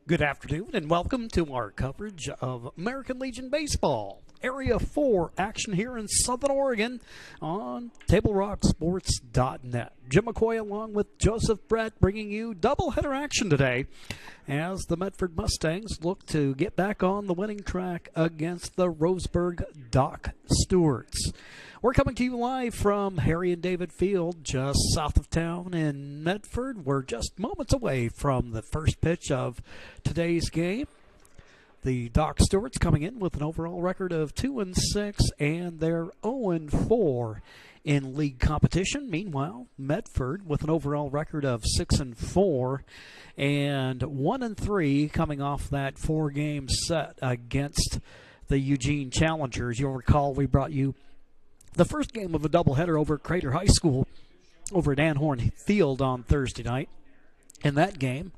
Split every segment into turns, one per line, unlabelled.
Good afternoon and welcome to our coverage of American Legion Baseball. Area 4 action here in Southern Oregon on TableRockSports.net. Jim McCoy along with Joseph Brett bringing you doubleheader action today as the Medford Mustangs look to get back on the winning track against the Roseburg Dock Stewarts. We're coming to you live from Harry and David Field, just south of town in Medford. We're just moments away from the first pitch of today's game. The Dock Stewarts coming in with an overall record of 2-6, and they're 0-4 in league competition. Meanwhile, Medford with an overall record of 6-4 and 1-3, coming off that four-game set against the Eugene Challengers. You'll recall we brought you the first game of a doubleheader over at Crater High School over at Anhorn Field on Thursday night. In that game,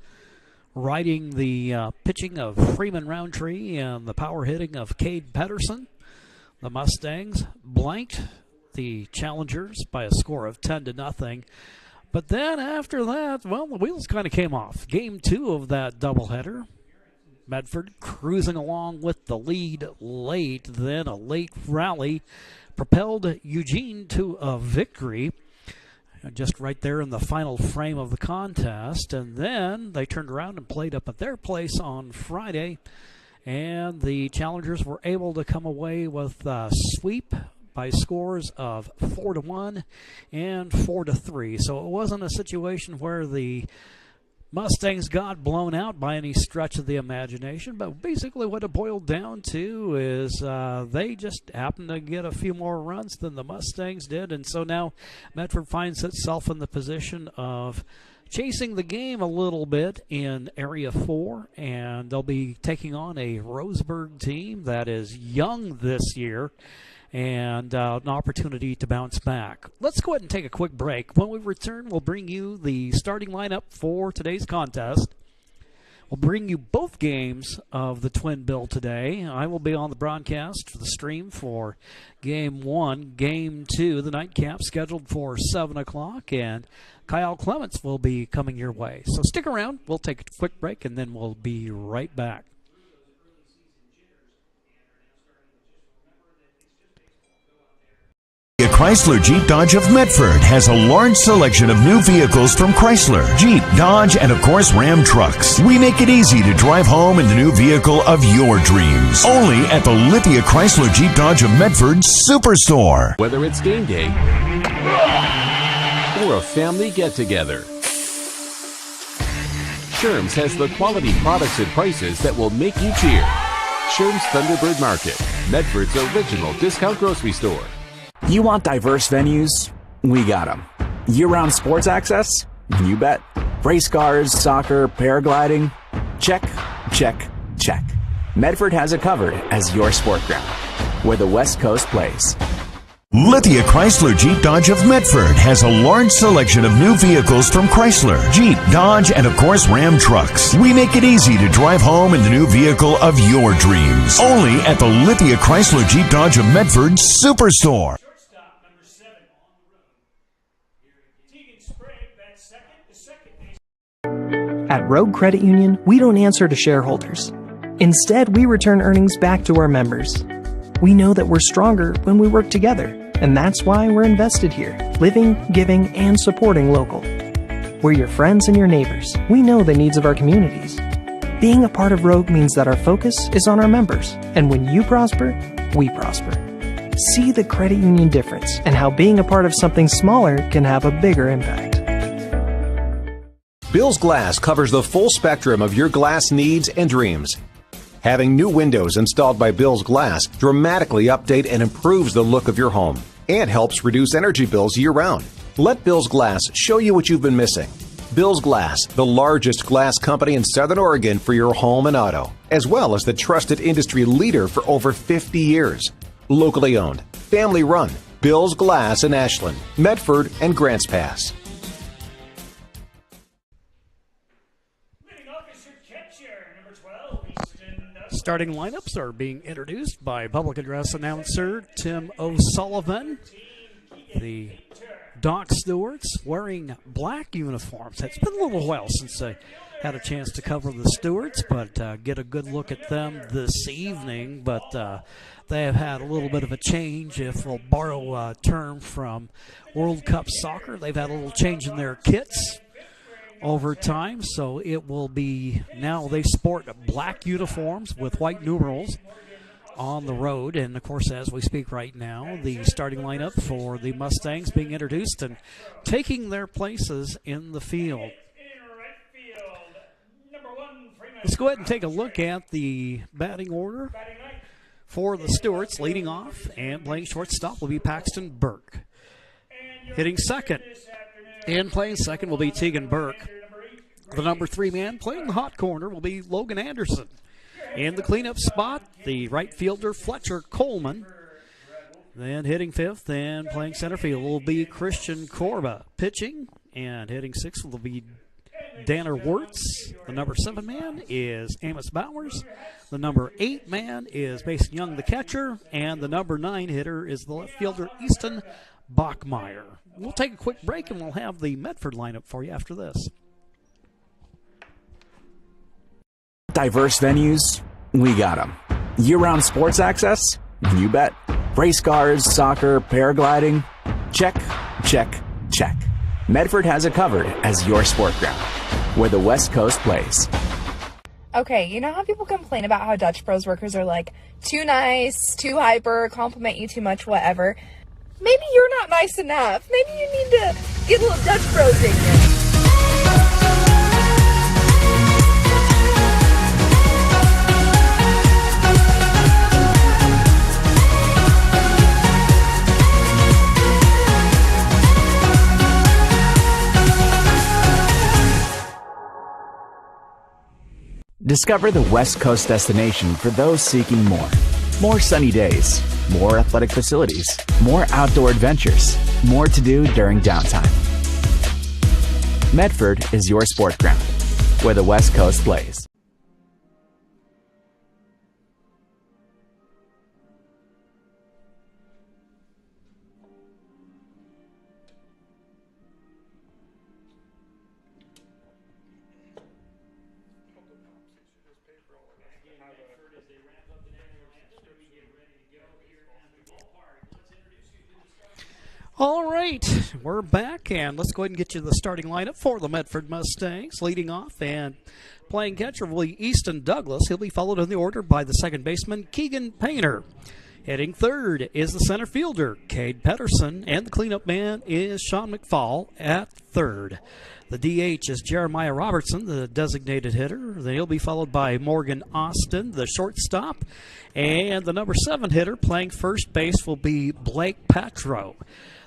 riding the pitching of Freeman Roundtree and the power hitting of Cade Pedersen, the Mustangs blanked the Challengers by a score of 10-0. But then after that, well, the wheels kind of came off. Game 2 of that doubleheader, Medford cruising along with the lead late. Then a late rally propelled Eugene to a victory just right there in the final frame of the contest. And then they turned around and played up at their place on Friday, and the Challengers were able to come away with a sweep by scores of 4-1 and 4-3. So it wasn't a situation where the Mustangs got blown out by any stretch of the imagination, but basically what it boiled down to is they just happened to get a few more runs than the Mustangs did, and so now Medford finds itself in the position of chasing the game a little bit in Area 4, and they'll be taking on a Roseburg team that is young this year, and an opportunity to bounce back. Let's go ahead and take a quick break. When we return, we'll bring you the starting lineup for today's contest. We'll bring you both games of the Twin Bill today. I will be on the broadcast for the stream for Game 1. Game 2, the nightcap, scheduled for 7 o'clock, and Kyle Clements will be coming your way. So stick around. We'll take a quick break, and then we'll be right back.
Chrysler Jeep Dodge of Medford has a large selection of new vehicles from Chrysler, Jeep, Dodge, and of course Ram trucks. We make it easy to drive home in the new vehicle of your dreams. Only at the Lithia Chrysler Jeep Dodge of Medford Superstore.
Whether it's game day or a family get-together, Sherm's has the quality products and prices that will make you cheer. Sherm's Thunderbird Market, Medford's original discount grocery store.
You want diverse venues? We got them. Year-round sports access? You bet. Race cars, soccer, paragliding? Check, check, check. Medford has it covered as your sport ground, where the West Coast plays.
Lithia Chrysler Jeep Dodge of Medford has a large selection of new vehicles from Chrysler, Jeep, Dodge, and of course Ram trucks. We make it easy to drive home in the new vehicle of your dreams. Only at the Lithia Chrysler Jeep Dodge of Medford Superstore.
At Rogue Credit Union, we don't answer to shareholders. Instead, we return earnings back to our members. We know that we're stronger when we work together, and that's why we're invested here, living, giving, and supporting local. We're your friends and your neighbors. We know the needs of our communities. Being a part of Rogue means that our focus is on our members, and when you prosper, we prosper. See the credit union difference and how being a part of something smaller can have a bigger impact.
Bill's Glass covers the full spectrum of your glass needs and dreams. Having new windows installed by Bill's Glass dramatically update and improves the look of your home and helps reduce energy bills year-round. Let Bill's Glass show you what you've been missing. Bill's Glass, the largest glass company in Southern Oregon for your home and auto, as well as the trusted industry leader for over 50 years. Locally owned, family run, Bill's Glass in Ashland, Medford, and Grants Pass.
Starting lineups are being introduced by public address announcer Tim O'Sullivan. The Doc Stewarts wearing black uniforms. It's been a little while since I had a chance to cover the Stewarts, but get a good look at them this evening. But they have had a little bit of a change. If we'll borrow a term from World Cup soccer, they've had a little change in their kits over time. So it will be now they sport black uniforms with white numerals on the road. And, of course, as we speak right now, the starting lineup for the Mustangs being introduced and taking their places in the field. Let's go ahead and take a look at the batting order for the Stewarts. Leading off and playing shortstop will be Paxton Burke. Hitting second and playing second will be Tegan Burke. The number 3 man playing the hot corner will be Logan Anderson. In the cleanup spot, the right fielder Fletcher Coleman. Then hitting fifth and playing center field will be Christian Corba. Pitching and hitting sixth will be Danner Wirtz. The number 7 man is Amos Bowers. The number 8 man is Mason Young, the catcher. And the number 9 hitter is the left fielder Easton Bachmeyer. We'll take a quick break and we'll have the Medford lineup for you after this.
Diverse venues, we got them. Year-round sports access? You bet. Race cars, soccer, paragliding? Check, check, check. Medford has it covered as your sport ground, where the West Coast plays.
Okay, you know how people complain about how Dutch Bros workers are like, too nice, too hyper, compliment you too much, whatever? Maybe you're not nice enough. Maybe you need to get a little Dutch Bros in you.
Discover the West Coast destination for those seeking more. More sunny days, more athletic facilities, more outdoor adventures, more to do during downtime. Medford is your sport ground, where the West Coast plays.
All right, we're back, and let's go ahead and get you the starting lineup for the Medford Mustangs. Leading off and playing catcher will be Easton Douglas. He'll be followed in the order by the second baseman, Keegan Painter. Hitting third is the center fielder, Cade Pedersen, and the cleanup man is Sean McFall at third. The DH is Jeremiah Robertson, the designated hitter. Then he'll be followed by Morgan Austin, the shortstop. And the number 7 hitter playing first base will be Blake Patro.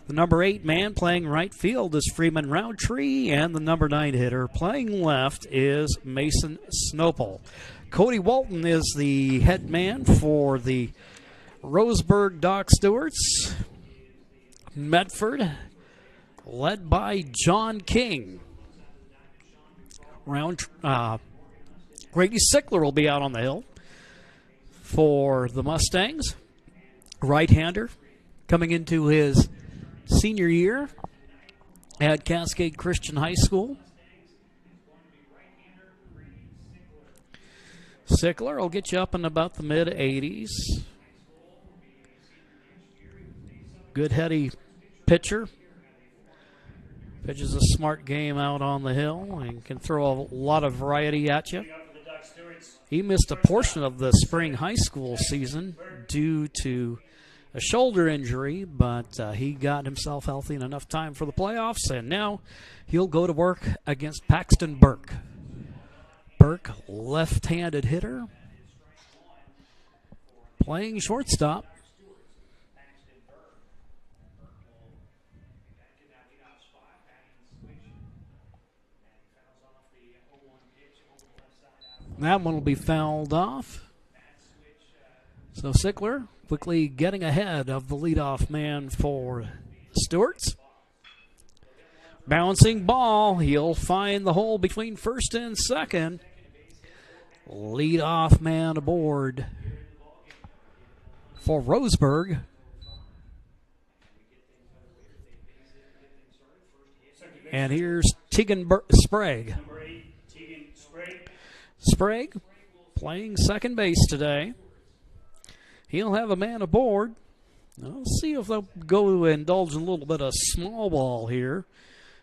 The number 8 man playing right field is Freeman Roundtree, and the number 9 hitter playing left is Mason Snopel. Cody Walton is the head man for the Roseburg Doc Stewarts. Medford, led by John King. Grady Sickler will be out on the hill for the Mustangs. Right-hander coming into his senior year at Cascade Christian High School. Sickler will get you up in about the mid-80s. Good heady pitcher. Pitches a smart game out on the hill and can throw a lot of variety at you. He missed a portion of the spring high school season due to a shoulder injury, but he got himself healthy in enough time for the playoffs, and now he'll go to work against Paxton Burke. Burke, left-handed hitter, playing shortstop. That one will be fouled off. So Sickler quickly getting ahead of the leadoff man for Stewarts. Bouncing ball. He'll find the hole between first and second. Leadoff man aboard for Roseburg. And here's Sprague. Sprague playing second base today. He'll have a man aboard. I'll see if they'll go indulge in a little bit of small ball here.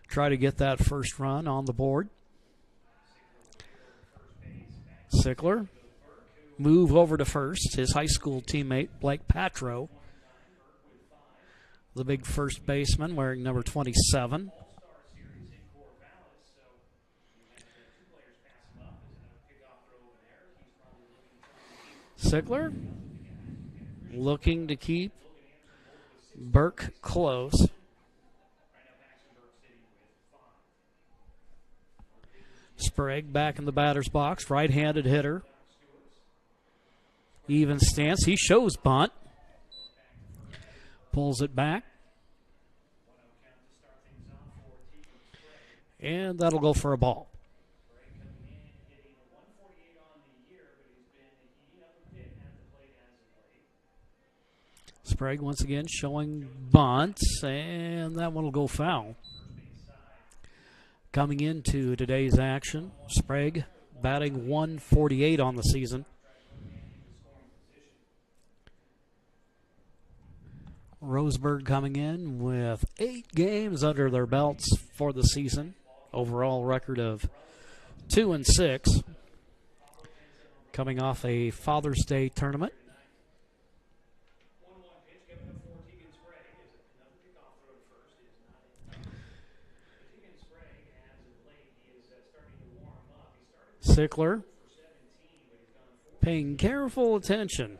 Try to get that first run on the board. Sickler move over to first. His high school teammate, Blake Patro, the big first baseman wearing number 27. Sickler looking to keep Burke close. Sprague back in the batter's box, right-handed hitter. Even stance, he shows bunt. Pulls it back. And that'll go for a ball. Sprague once again showing bunts, and that one will go foul. Coming into today's action, Sprague batting 148 on the season. Roseburg coming in with 8 games under their belts for the season. Overall record of 2-6. Coming off a Father's Day tournament. Sickler paying careful attention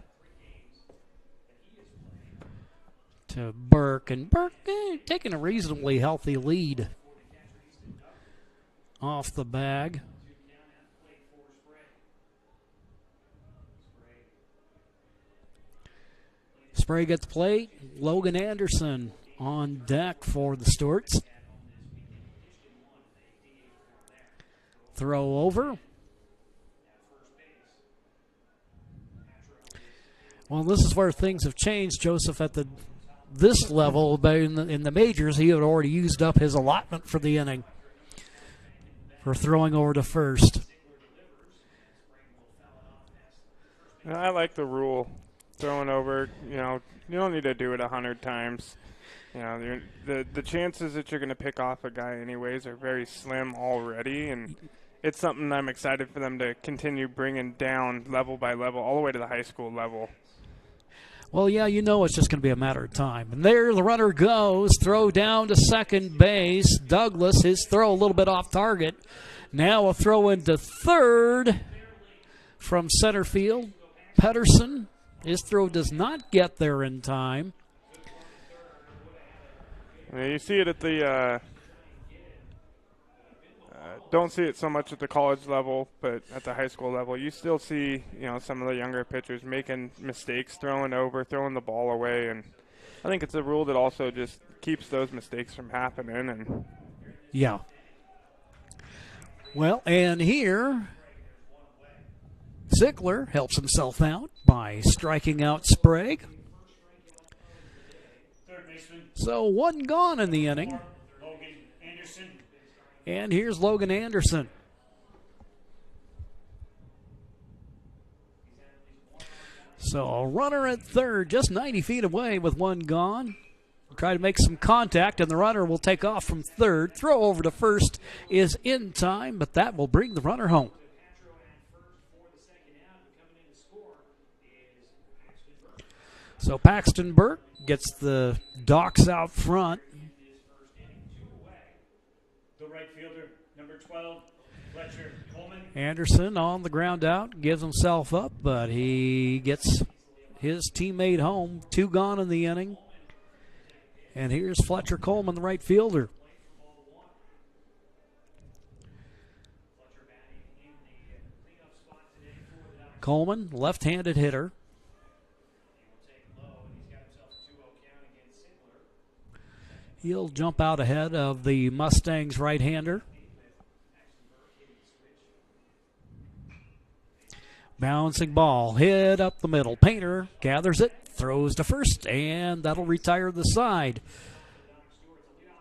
to Burke, and Burke taking a reasonably healthy lead off the bag. Sprague at the plate. Logan Anderson on deck for the Stewarts. Throw over. Well, this is where things have changed, Joseph. At this level, in the majors, he had already used up his allotment for the inning for throwing over to first.
I like the rule, throwing over. You don't need to do it 100 times. The chances that you're going to pick off a guy anyways are very slim already, and it's something I'm excited for them to continue bringing down level by level, all the way to the high school level.
Well, yeah, it's just going to be a matter of time. And there the runner goes. Throw down to second base. Douglas, his throw a little bit off target. Now a throw into third from center field. Pedersen, his throw does not get there in time.
You see it at the don't see it so much at the college level, but at the high school level, you still see, some of the younger pitchers making mistakes, throwing over, throwing the ball away, and I think it's a rule that also just keeps those mistakes from happening. And
yeah. Well, and here, Sickler helps himself out by striking out Sprague. So 1 gone in the inning. And here's Logan Anderson. So a runner at third, just 90 feet away with 1 gone. Try to make some contact, and the runner will take off from third. Throw over to first is in time, but that will bring the runner home. So Paxton Burke gets the Docs out front. Anderson on the ground out, gives himself up, but he gets his teammate home. 2 gone in the inning. And here's Fletcher Coleman, the right fielder. Coleman, left-handed hitter. He'll jump out ahead of the Mustangs right-hander. Bouncing ball, hit up the middle. Painter gathers it, throws to first, and that'll retire the side.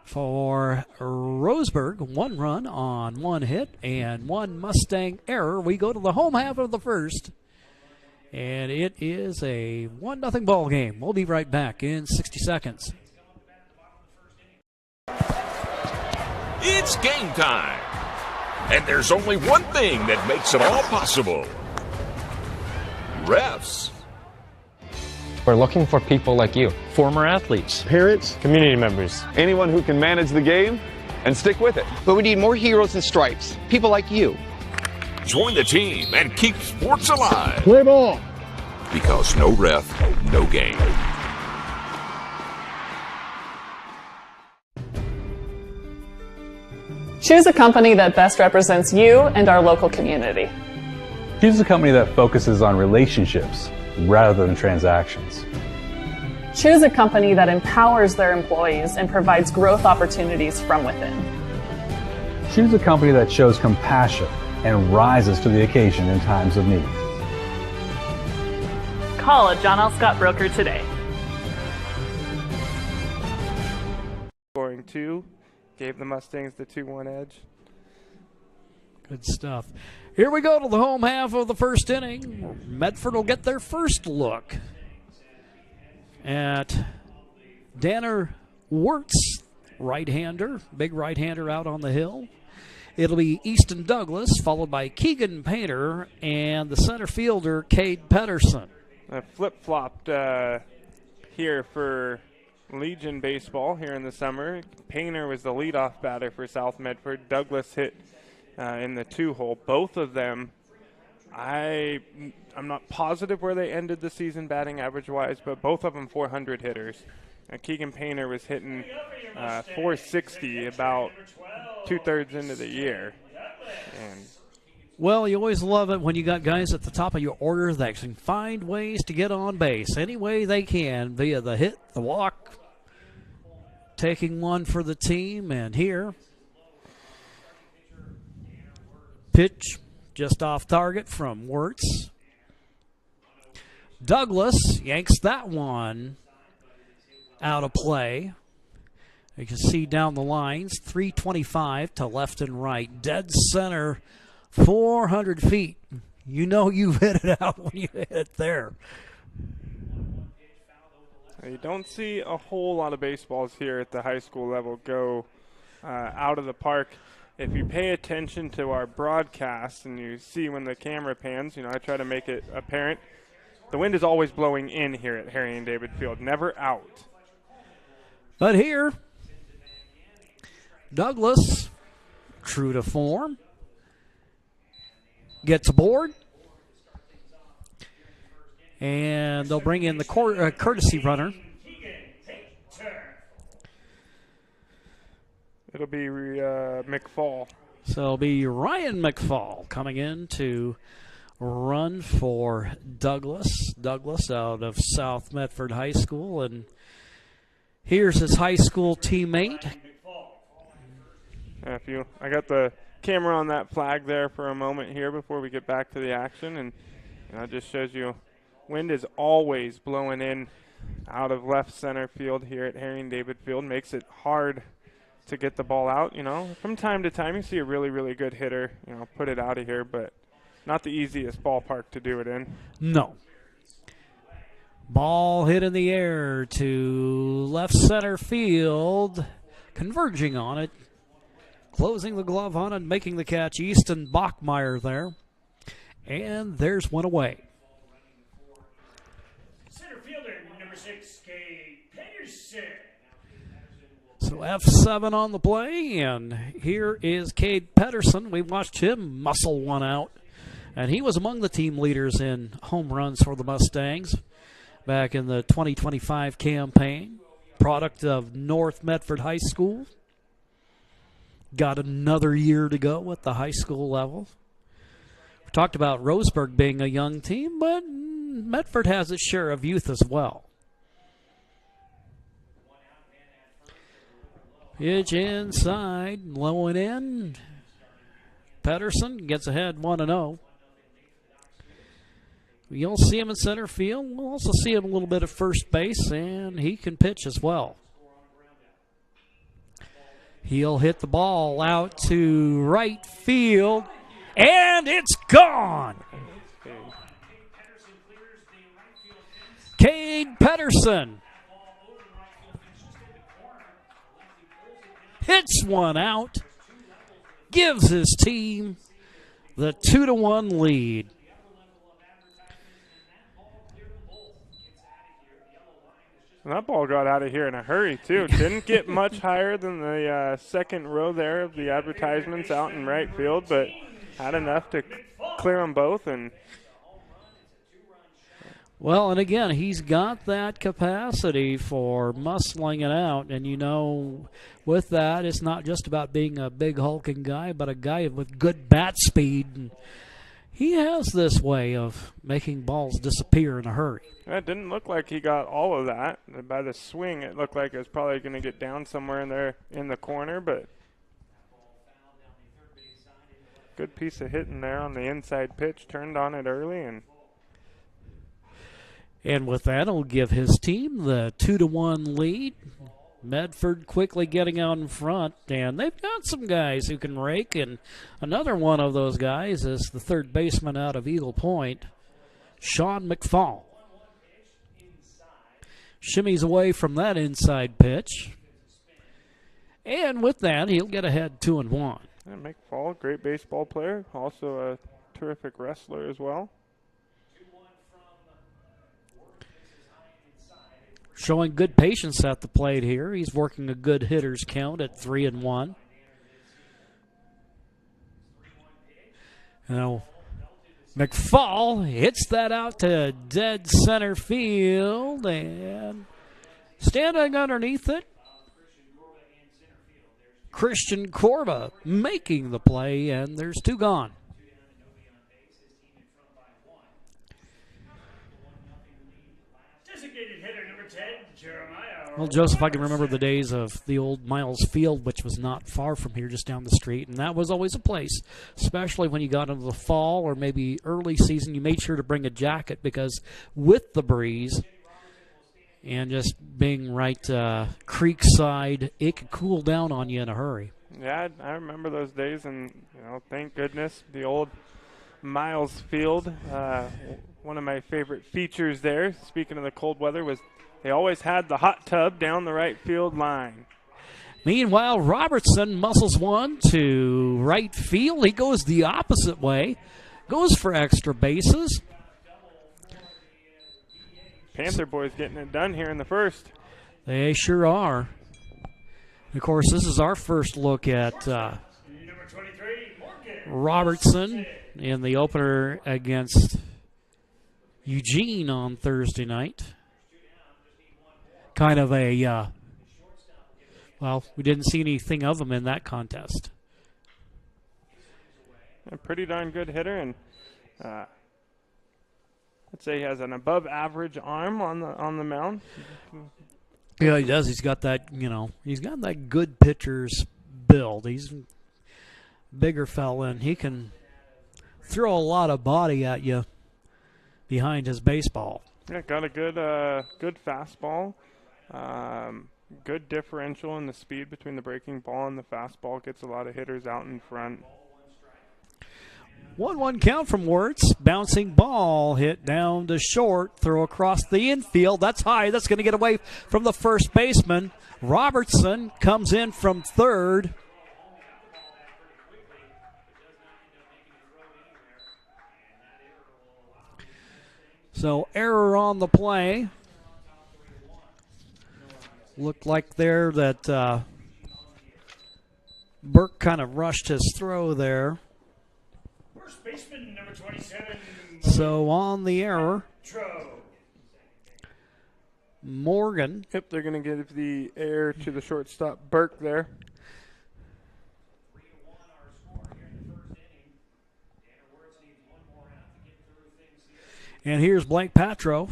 For Roseburg, 1 run on 1 hit and 1 Mustang error. We go to the home half of the first, and it is a 1-0 ball game. We'll be right back in 60 seconds.
It's game time. And there's only one thing that makes it all possible. Refs.
We're looking for people like you. Former athletes.
Parents.
Community members.
Anyone who can manage the game and stick with it.
But we need more heroes in stripes. People like you.
Join the team and keep sports alive.
Play ball.
Because no ref, no game.
Choose a company that best represents you and our local community.
Choose a company that focuses on relationships rather than transactions.
Choose a company that empowers their employees and provides growth opportunities from within.
Choose a company that shows compassion and rises to the occasion in times of need.
Call a John L. Scott broker today.
Scoring 2, gave the Mustangs the 2-1 edge.
Good stuff. Here we go to the home half of the first inning. Medford will get their first look at Danner Wirtz, right-hander, big right-hander out on the hill. It'll be Easton Douglas, followed by Keegan Painter, and the center fielder, Cade Pedersen.
Flip-flopped here for Legion baseball here in the summer. Painter was the leadoff batter for South Medford. Douglas hit in the 2-hole. Both of them, I'm not positive where they ended the season batting average-wise, but both of them 400 hitters. Keegan Painter was hitting 460 about 2/3 into the year. And
well, you always love it when you got guys at the top of your order that can find ways to get on base any way they can via the hit, the walk, taking one for the team. And here, pitch just off target from Wirtz. Douglas yanks that one out of play. You can see down the lines, 325 to left and right. Dead center, 400 feet. You know you've hit it out when you hit it there.
You don't see a whole lot of baseballs here at the high school level go out of the park. If you pay attention to our broadcast and you see when the camera pans, I try to make it apparent. The wind is always blowing in here at Harry and David Field, never out.
But here, Douglas, true to form, gets aboard. And they'll bring in the courtesy runner.
It'll be McFall.
So it'll be Ryan McFall coming in to run for Douglas. Douglas out of South Medford High School. And here's his high school teammate.
I got the camera on that flag there for a moment here before we get back to the action. And it just shows you wind is always blowing in out of left center field here at Harry and David Field. Makes it hard to get the ball out, From time to time, you see a really, really good hitter, put it out of here, but not the easiest ballpark to do it in.
No. Ball hit in the air to left center field, converging on it, closing the glove on it, making the catch, Easton Bachmeyer there. And there's one away.
Center fielder, number 6, Cade Pedersen.
So F7 on the play, and here is Cade Pedersen. We watched him muscle one out, and he was among the team leaders in home runs for the Mustangs back in the 2025 campaign. Product of North Medford High School. Got another year to go at the high school level. We talked about Roseburg being a young team, but Medford has its share of youth as well. Pitch inside, low and in. Pedersen gets ahead 1-0. You'll see him in center field. We'll also see him a little bit at first base, and he can pitch as well. He'll hit the ball out to right field, and it's gone. Cade Pedersen hits one out, gives his team the 2-1 lead.
And that ball got out of here in a hurry, too. Didn't get much higher than the second row there of the advertisements out in right field, but had enough to clear them both. And
well, and again, he's got that capacity for muscling it out. And, you know, with that, it's not just about being a big hulking guy, but a guy with good bat speed. And he has this way of making balls disappear in a hurry.
It didn't look like he got all of that. By the swing, it looked like it was probably going to get down somewhere in there in the corner, but good piece of hitting there on the inside pitch. Turned on it early,
and with that, it'll give his team the 2-1 lead. Medford quickly getting out in front, and they've got some guys who can rake, and another one of those guys is the third baseman out of Eagle Point, Sean McFall. Shimmies away from that inside pitch, and with that, he'll get ahead 2-1.
Yeah, McFall, great baseball player, also a terrific wrestler as well.
Showing good patience at the plate here. He's working a good hitter's count at 3-1. Now, McFall hits that out to dead center field, and standing underneath it, Christian Corba making the play, and there's 2 gone.
Designated hitter number 10, Jeremiah.
Well, Joseph, I can remember the days of the old Miles Field, which was not far from here, just down the street, and that was always a place, especially when you got into the fall or maybe early season. You made sure to bring a jacket because with the breeze and just being right creekside, it could cool down on you in a hurry.
Yeah, I remember those days, and thank goodness the old Miles Field. One of my favorite features there, speaking of the cold weather, was they always had the hot tub down the right field line.
Meanwhile, Robertson muscles one to right field. He goes the opposite way, goes for extra bases.
Panther boys getting it done here in the first.
They sure are. Of course, this is our first look at Robertson in the opener against Eugene on Thursday night. Kind of a, well, we didn't see anything of him in that contest.
A pretty darn good hitter, and I'd say he has an above-average arm on the mound.
Yeah, he does. He's got that, he's got that good pitcher's build. He's a bigger fella, and he can throw a lot of body at you behind his baseball.
Yeah, got a good fastball. Good differential in the speed between the breaking ball and the fastball. Gets a lot of hitters out in front.
1-1 count from Wirtz. Bouncing ball hit down to short. Throw across the infield. That's high. That's going to get away from the first baseman. Robertson comes in from third. So error on the play. Looked like there that Burke kind of rushed his throw there.
First baseman, number 27.
So on the error, Morgan.
Yep, they're going to give the error to the shortstop, Burke, there.
And here's Blake Patro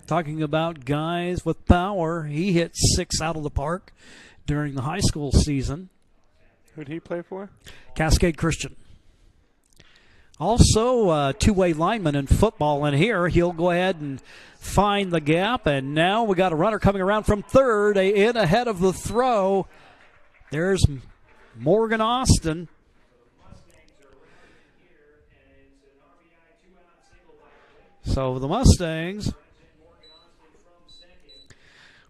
talking about guys with power. He hit 6 out of the park during the high school season.
Who'd he play for?
Cascade Christian. Also a two-way lineman in football, and here he'll go ahead and find the gap, and now we got a runner coming around from third, in ahead of the throw. There's Morgan Austin. So the Mustangs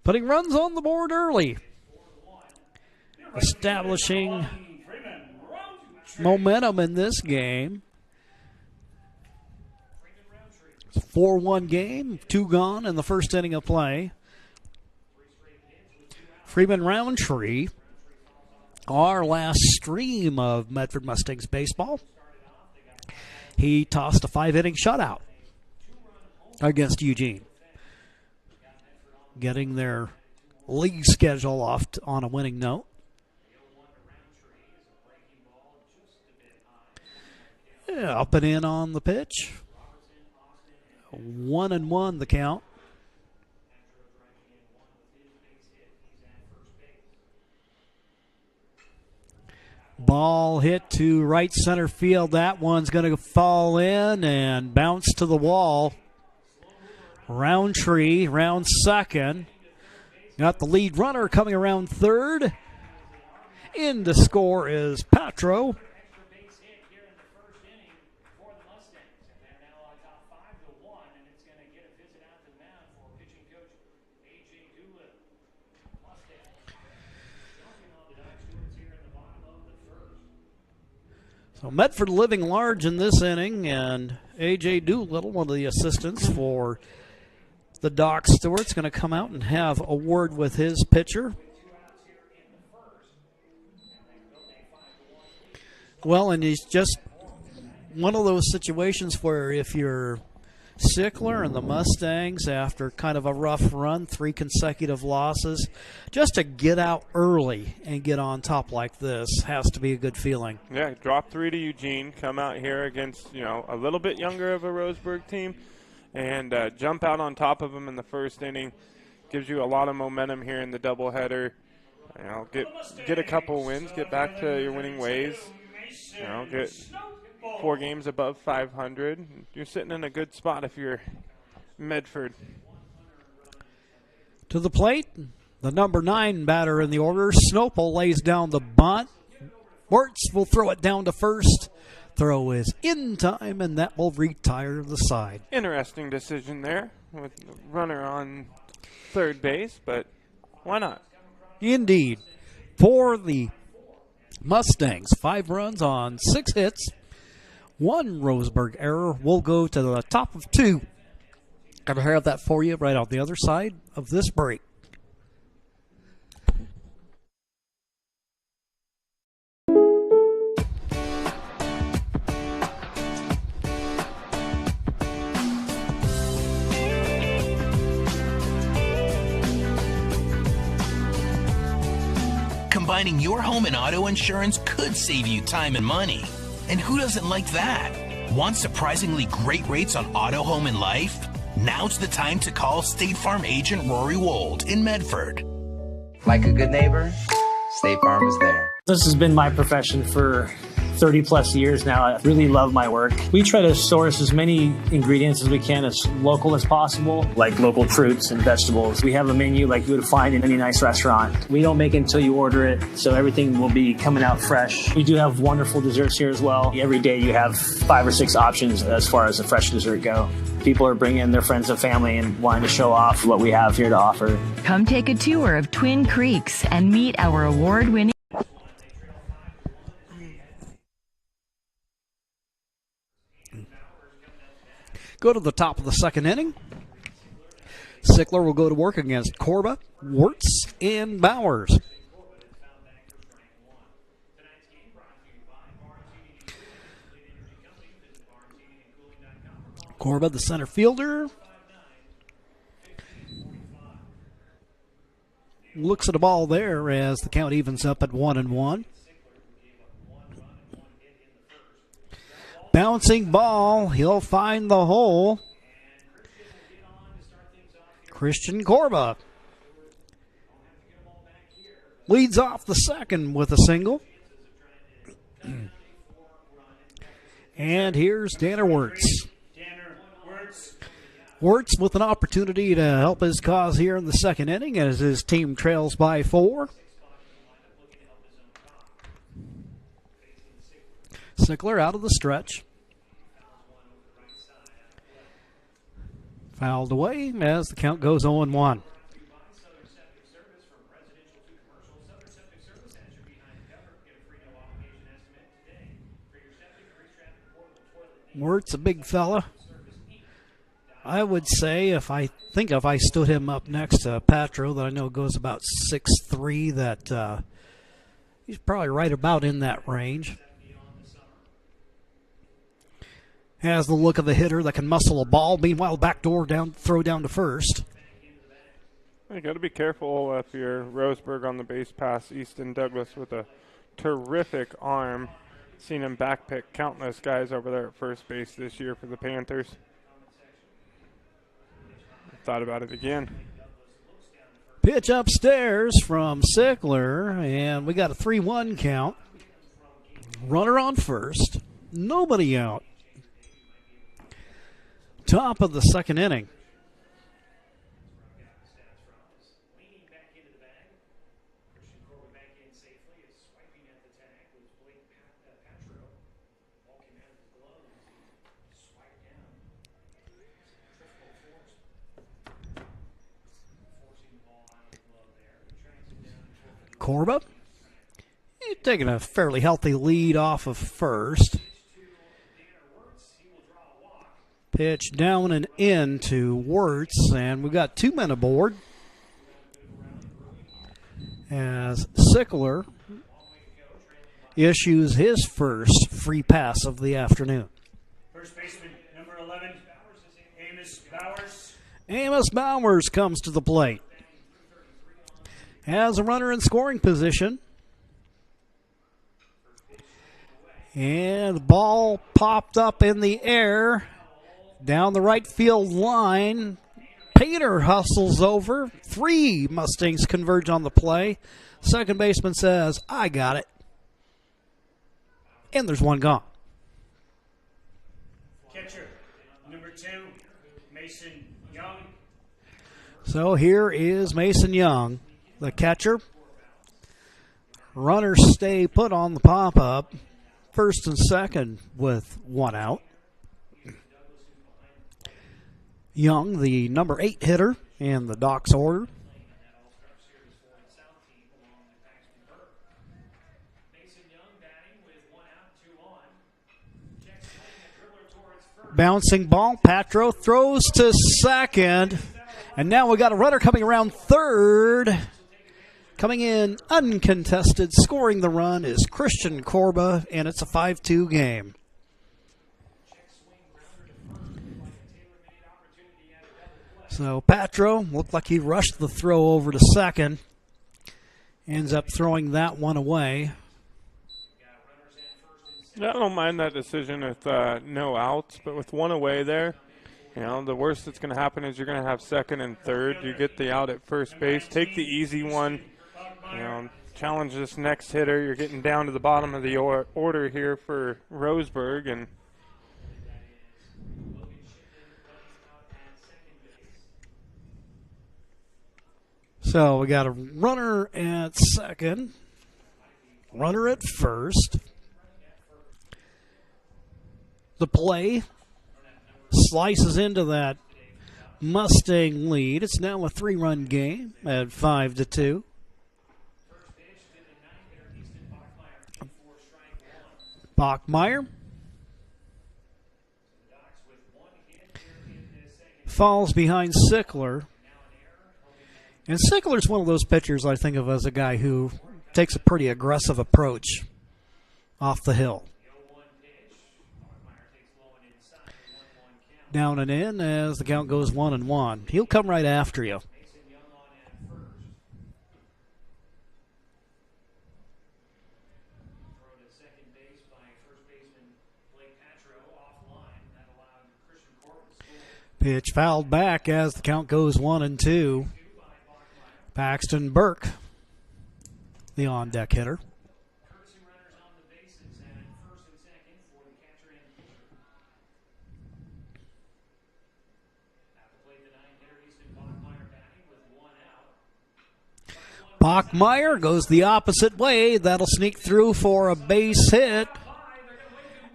putting runs on the board early, establishing momentum in this game. It's a 4-1 game, 2 gone in the first inning of play. Freeman Roundtree, our last stream of Medford Mustangs baseball, he tossed a 5-inning shutout against Eugene, getting their league schedule off on a winning note. Yeah, up and in on the pitch. 1-1 the count. Ball hit to right center field. That one's going to fall in and bounce to the wall. Roundtree, round second. Got the lead runner coming around third. In to score is Patro. So Medford living large in this inning, and A.J. Doolittle, one of the assistants for the Doc Stewart's, going to come out and have a word with his pitcher. Well, and he's just one of those situations where if you're Sickler and the Mustangs, after kind of a rough run, 3 consecutive losses, just to get out early and get on top like this has to be a good feeling.
Yeah, drop 3 to Eugene, come out here against, a little bit younger of a Roseburg team, and jump out on top of them in the first inning. Gives you a lot of momentum here in the doubleheader. Get a couple wins, get back to your winning ways. Get 4 games above 500. You're sitting in a good spot if you're Medford.
To the plate, the number 9 batter in the order. Snopel lays down the bunt. Wirtz will throw it down to first. Throw is in time, and that will retire the side.
Interesting decision there with the runner on third base, but why not?
Indeed. For the Mustangs, 5 runs on 6 hits. 1 Roseburg error. Will go to the top of 2. Gonna have that for you right on the other side of this break.
Combining your home and auto insurance could save you time and money. And who doesn't like that? Want surprisingly great rates on auto, home, and life? Now's the time to call State Farm agent Rory Wold in Medford.
Like a good neighbor, State Farm is there.
This has been my profession for 30 plus years now. I really love my work. We try to source as many ingredients as we can, as local as possible, like local fruits and vegetables. We have a menu like you would find in any nice restaurant. We don't make it until you order it, so everything will be coming out fresh. We do have wonderful desserts here as well. Every day you have 5 or 6 options as far as a fresh dessert go. People are bringing their friends and family and wanting to show off what we have here to offer.
Come take a tour of Twin Creeks and meet our award-winning
Go to the top of the second inning. Sickler will go to work against Corba, Wirtz, and Bowers. Corba, the center fielder, looks at a ball there as the count evens up at 1-1. Bouncing ball, he'll find the hole. Christian Corba leads off the second with a single. And here's Danner Wirtz. Wirtz with an opportunity to help his cause here in the second inning as his team trails by 4. Sickler out of the stretch. Fouled away as the count goes 0-1. Wirt's a big fella. I would say if I stood him up next to Patro, that I know goes about 6'3", that he's probably right about in that range. Has the look of the hitter that can muscle a ball. Meanwhile, backdoor throw down to first.
You got to be careful if you're Roseburg on the base pass. Easton Douglas with a terrific arm. Seen him backpick countless guys over there at first base this year for the Panthers. Thought about it again.
Pitch upstairs from Sickler, and we got a 3-1 count. Runner on first. Nobody out. Top of the second inning. Corba, he's taking a fairly healthy lead off of first. Pitch down and in to Wirtz, and we've got 2 men aboard as Sickler issues his first free pass of the afternoon.
First baseman, number 11, Amos Bowers.
Amos Bowers comes to the plate. Has a runner in scoring position. And the ball popped up in the air down the right field line. Painter hustles over. 3 Mustangs converge on the play. Second baseman says, I got it. And there's 1 gone.
Catcher, number 2, Mason Young.
So here is Mason Young, the catcher. Runners stay put on the pop-up. First and second with 1 out. Young, the number 8 hitter in the Doc's order. Bouncing ball, Patro throws to second. And now we got a runner coming around third. Coming in uncontested, scoring the run is Christian Corba, and it's a 5-2 game. So Patro looked like he rushed the throw over to second. Ends up throwing that one away.
I don't mind that decision with no outs, but with 1 away there, you know, the worst that's going to happen is you're going to have second and third. You get the out at first base. Take the easy one. You know, challenge this next hitter. You're getting down to the bottom of the order here for Roseburg, and
so we got a runner at second, runner at first. The play slices into that Mustang lead. It's now a 3-run game at 5-2. Bachmeyer falls behind Sickler. And Sickler's one of those pitchers I think of as a guy who takes a pretty aggressive approach off the hill. Down and in as the count goes 1-1. He'll come right after you. Pitch fouled back as the count goes 1-2. Paxton Burke, the on-deck hitter. Bachmeyer goes the opposite way. That'll sneak through for a base hit.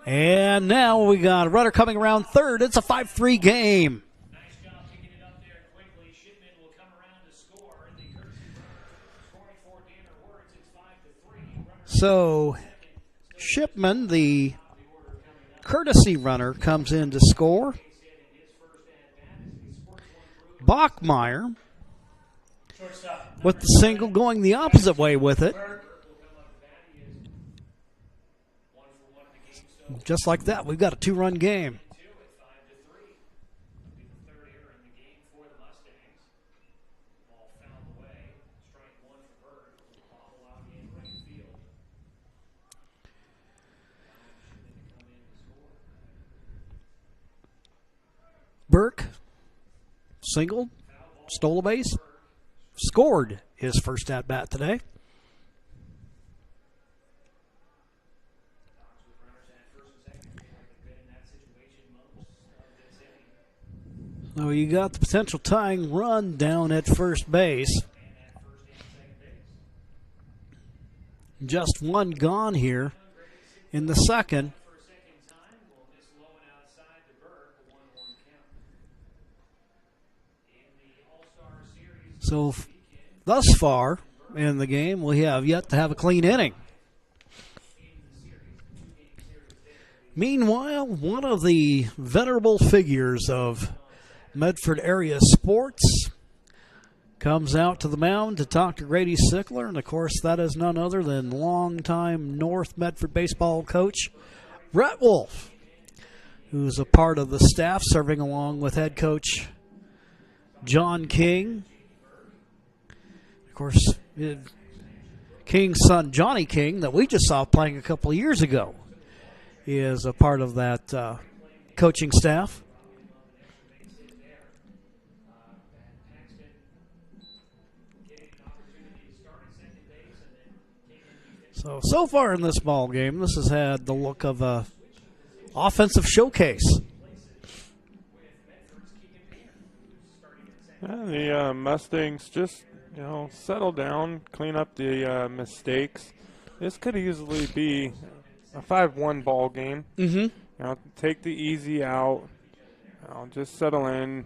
And now we got a runner coming around third. It's a 5-3 game. So Shipman, the courtesy runner, comes in to score. Bachmeyer with the single going the opposite way with it. Just like that, we've got a 2-run game. Burke, singled, stole a base, scored his first at-bat today. So you got the potential tying run down at first base. Just one gone here in the second. So thus far in the game, we have yet to have a clean inning. Meanwhile, one of the venerable figures of Medford area sports comes out to the mound to talk to Grady Sickler, and of course that is none other than longtime North Medford baseball coach Brett Wolf, who's a part of the staff serving along with head coach John King. Of course, King's son Johnny King, that we just saw playing a couple of years ago, is a part of that coaching staff. So far in this ball game, this has had the look of a offensive showcase.
The Mustangs just, settle down, clean up the mistakes. This could easily be a 5-1 ball game.
Mm-hmm.
Take the easy out. Just settle in.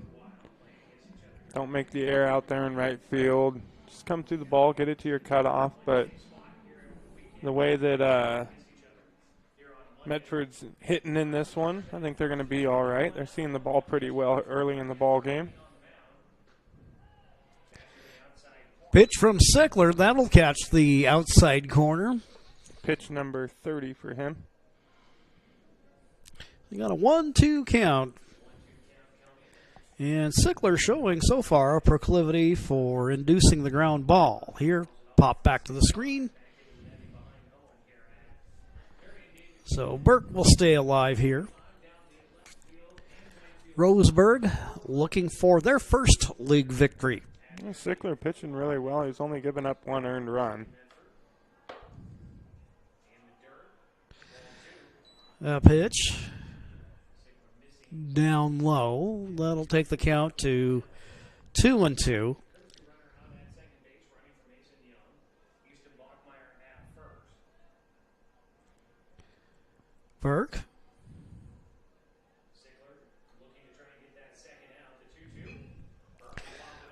Don't make the air out there in right field. Just come through the ball, get it to your cutoff. But the way that Medford's hitting in this one, I think they're going to be all right. They're seeing the ball pretty well early in the ball game.
Pitch from Sickler, that'll catch the outside corner.
Pitch number 30 for him.
You got a 1-2 count. And Sickler showing so far a proclivity for inducing the ground ball. Here, pop back to the screen. So Burke will stay alive here. Roseburg looking for their first league victory.
Sickler pitching really well. He's only given up 1 earned run.
Pitch down low. That'll take the count to 2-2. Burke.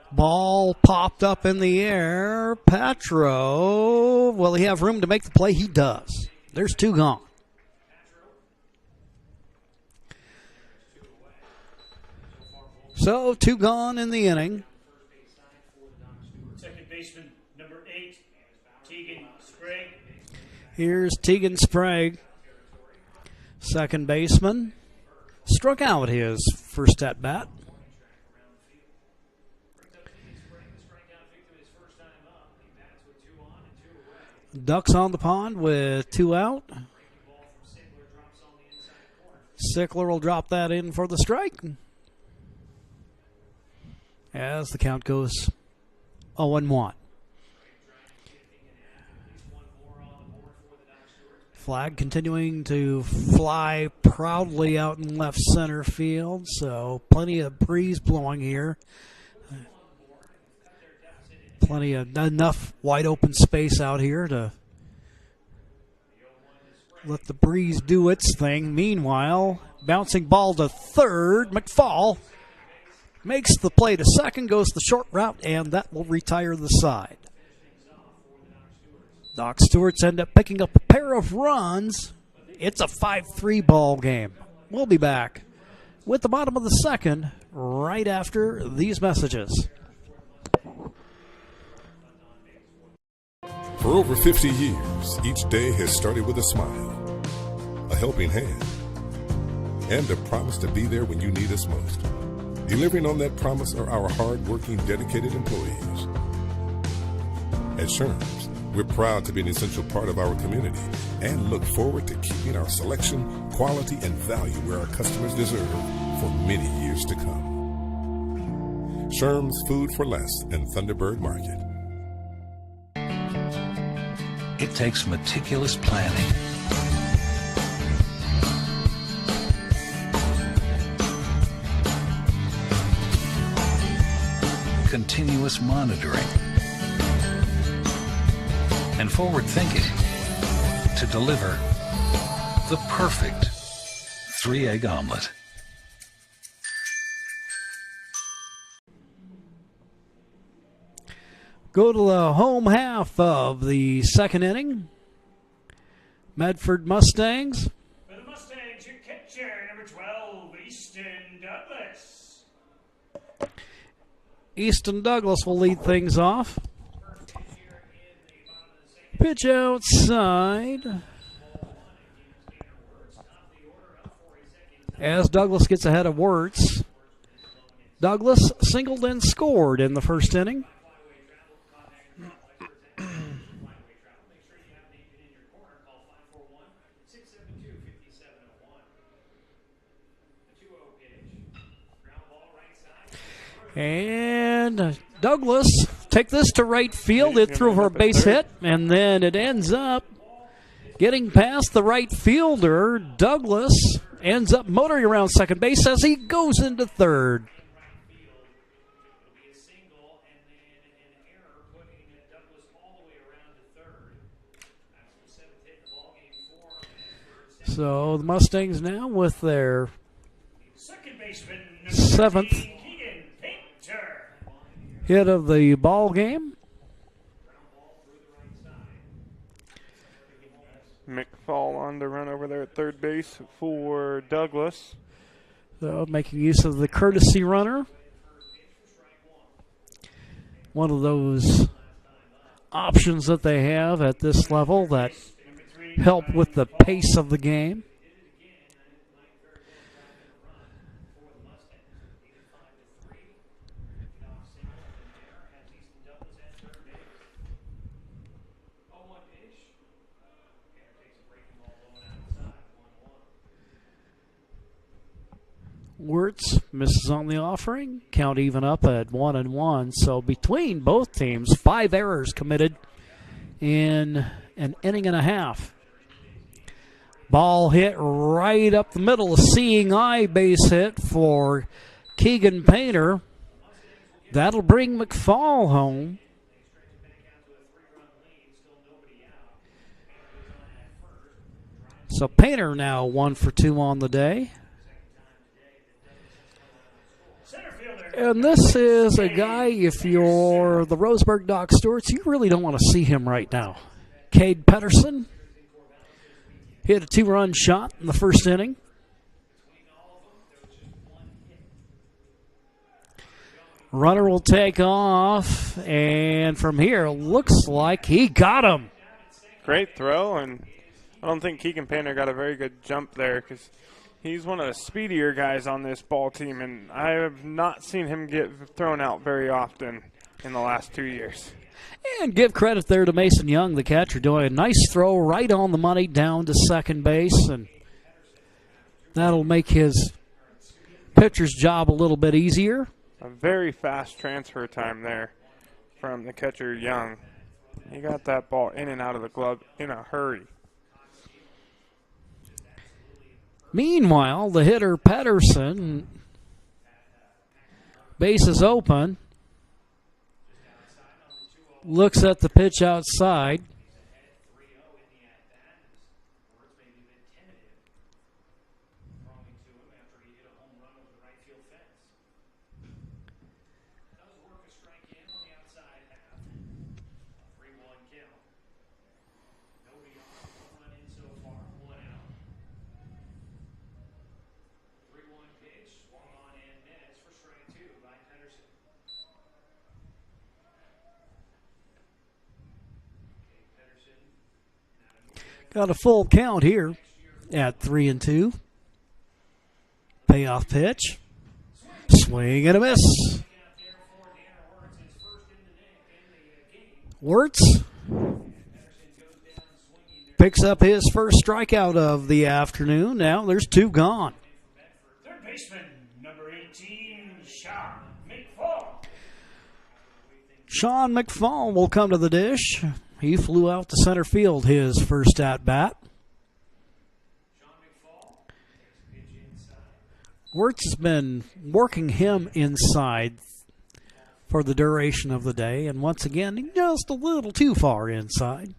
Ball popped up in the air. Patro, will he have room to make the play? He does. There's 2 gone. So 2 gone in the inning.
Second baseman, number 8, Tegan Sprague.
Here's Tegan Sprague, second baseman. Struck out his first at bat. Ducks on the pond with 2 out. Sickler will drop that in for the strike, as the count goes 0-1. Flag continuing to fly proudly out in left center field, so plenty of breeze blowing here. Enough wide open space out here to let the breeze do its thing. Meanwhile, bouncing ball to third. McFall makes the play to second, goes the short route, and that will retire the side. Doc Stewarts end up picking up a pair of runs. It's a 5-3 ball game. We'll be back with the bottom of the second right after these messages.
For over 50 years, each day has started with a smile, a helping hand, and a promise to be there when you need us most. Delivering on that promise are our hard-working, dedicated employees. At Sherms, we're proud to be an essential part of our community and look forward to keeping our selection, quality, and value where our customers deserve for many years to come. Sherms Food for Less and Thunderbird Market.
It takes meticulous planning, continuous monitoring, and forward thinking to deliver the perfect 3-egg omelet.
Go to the home half of the second inning. Medford Mustangs.
For the Mustangs, your catcher, number 12, Easton Douglas.
Easton Douglas will lead things off. Pitch outside. As Douglas gets ahead of Wirtz. Douglas singled and scored in the first inning. And Douglas take this to right field. It threw for a base hit, and then it ends up getting past the right fielder. Douglas ends up motoring around second base as he goes into third. So the Mustangs now with their seventh hit of the ball game.
McFall on the run over there at third base for Douglas.
So making use of the courtesy runner. One of those options that they have at this level that help with the pace of the game. Wirtz misses on the offering. Count even up at 1-1. So between both teams, 5 errors committed in an inning and a half. Ball hit right up the middle. A seeing eye base hit for Keegan Painter. That'll bring McFall home. So Painter now 1 for 2 on the day. And this is a guy, if you're the Roseburg Doc Stewarts, you really don't want to see him right now. Cade Pedersen hit a 2-run shot in the first inning. Runner will take off, and from here, looks like he got him.
Great throw, and I don't think Keegan Painter got a very good jump there because he's one of the speedier guys on this ball team, and I have not seen him get thrown out very often in the last 2 years.
And give credit there to Mason Young, the catcher, doing a nice throw right on the money down to second base, and that'll make his pitcher's job a little bit easier.
A very fast transfer time there from the catcher, Young. He got that ball in and out of the glove in a hurry.
Meanwhile, the hitter, Pedersen, base is open. Looks at the pitch outside. Got a full count here at 3-2. Payoff pitch. Swing and a miss. Wirtz picks up his first strikeout of the afternoon. Now there's 2 gone.
Third baseman, number 18, Sean McFall.
Sean McFall will come to the dish. He flew out to center field his first at-bat. Wirtz has been working him inside for the duration of the day, and once again, just a little too far inside.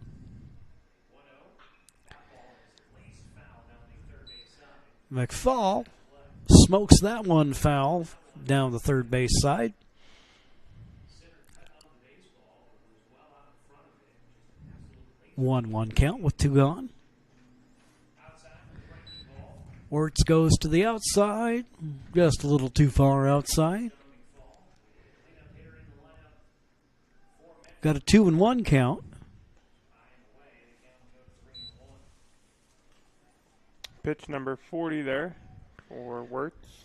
McFall smokes that one foul down the third base side. 1-1 count with 2 gone. Wirtz goes to the outside, just a little too far outside. Got a 2-1 count.
Pitch number 40 there for Wirtz.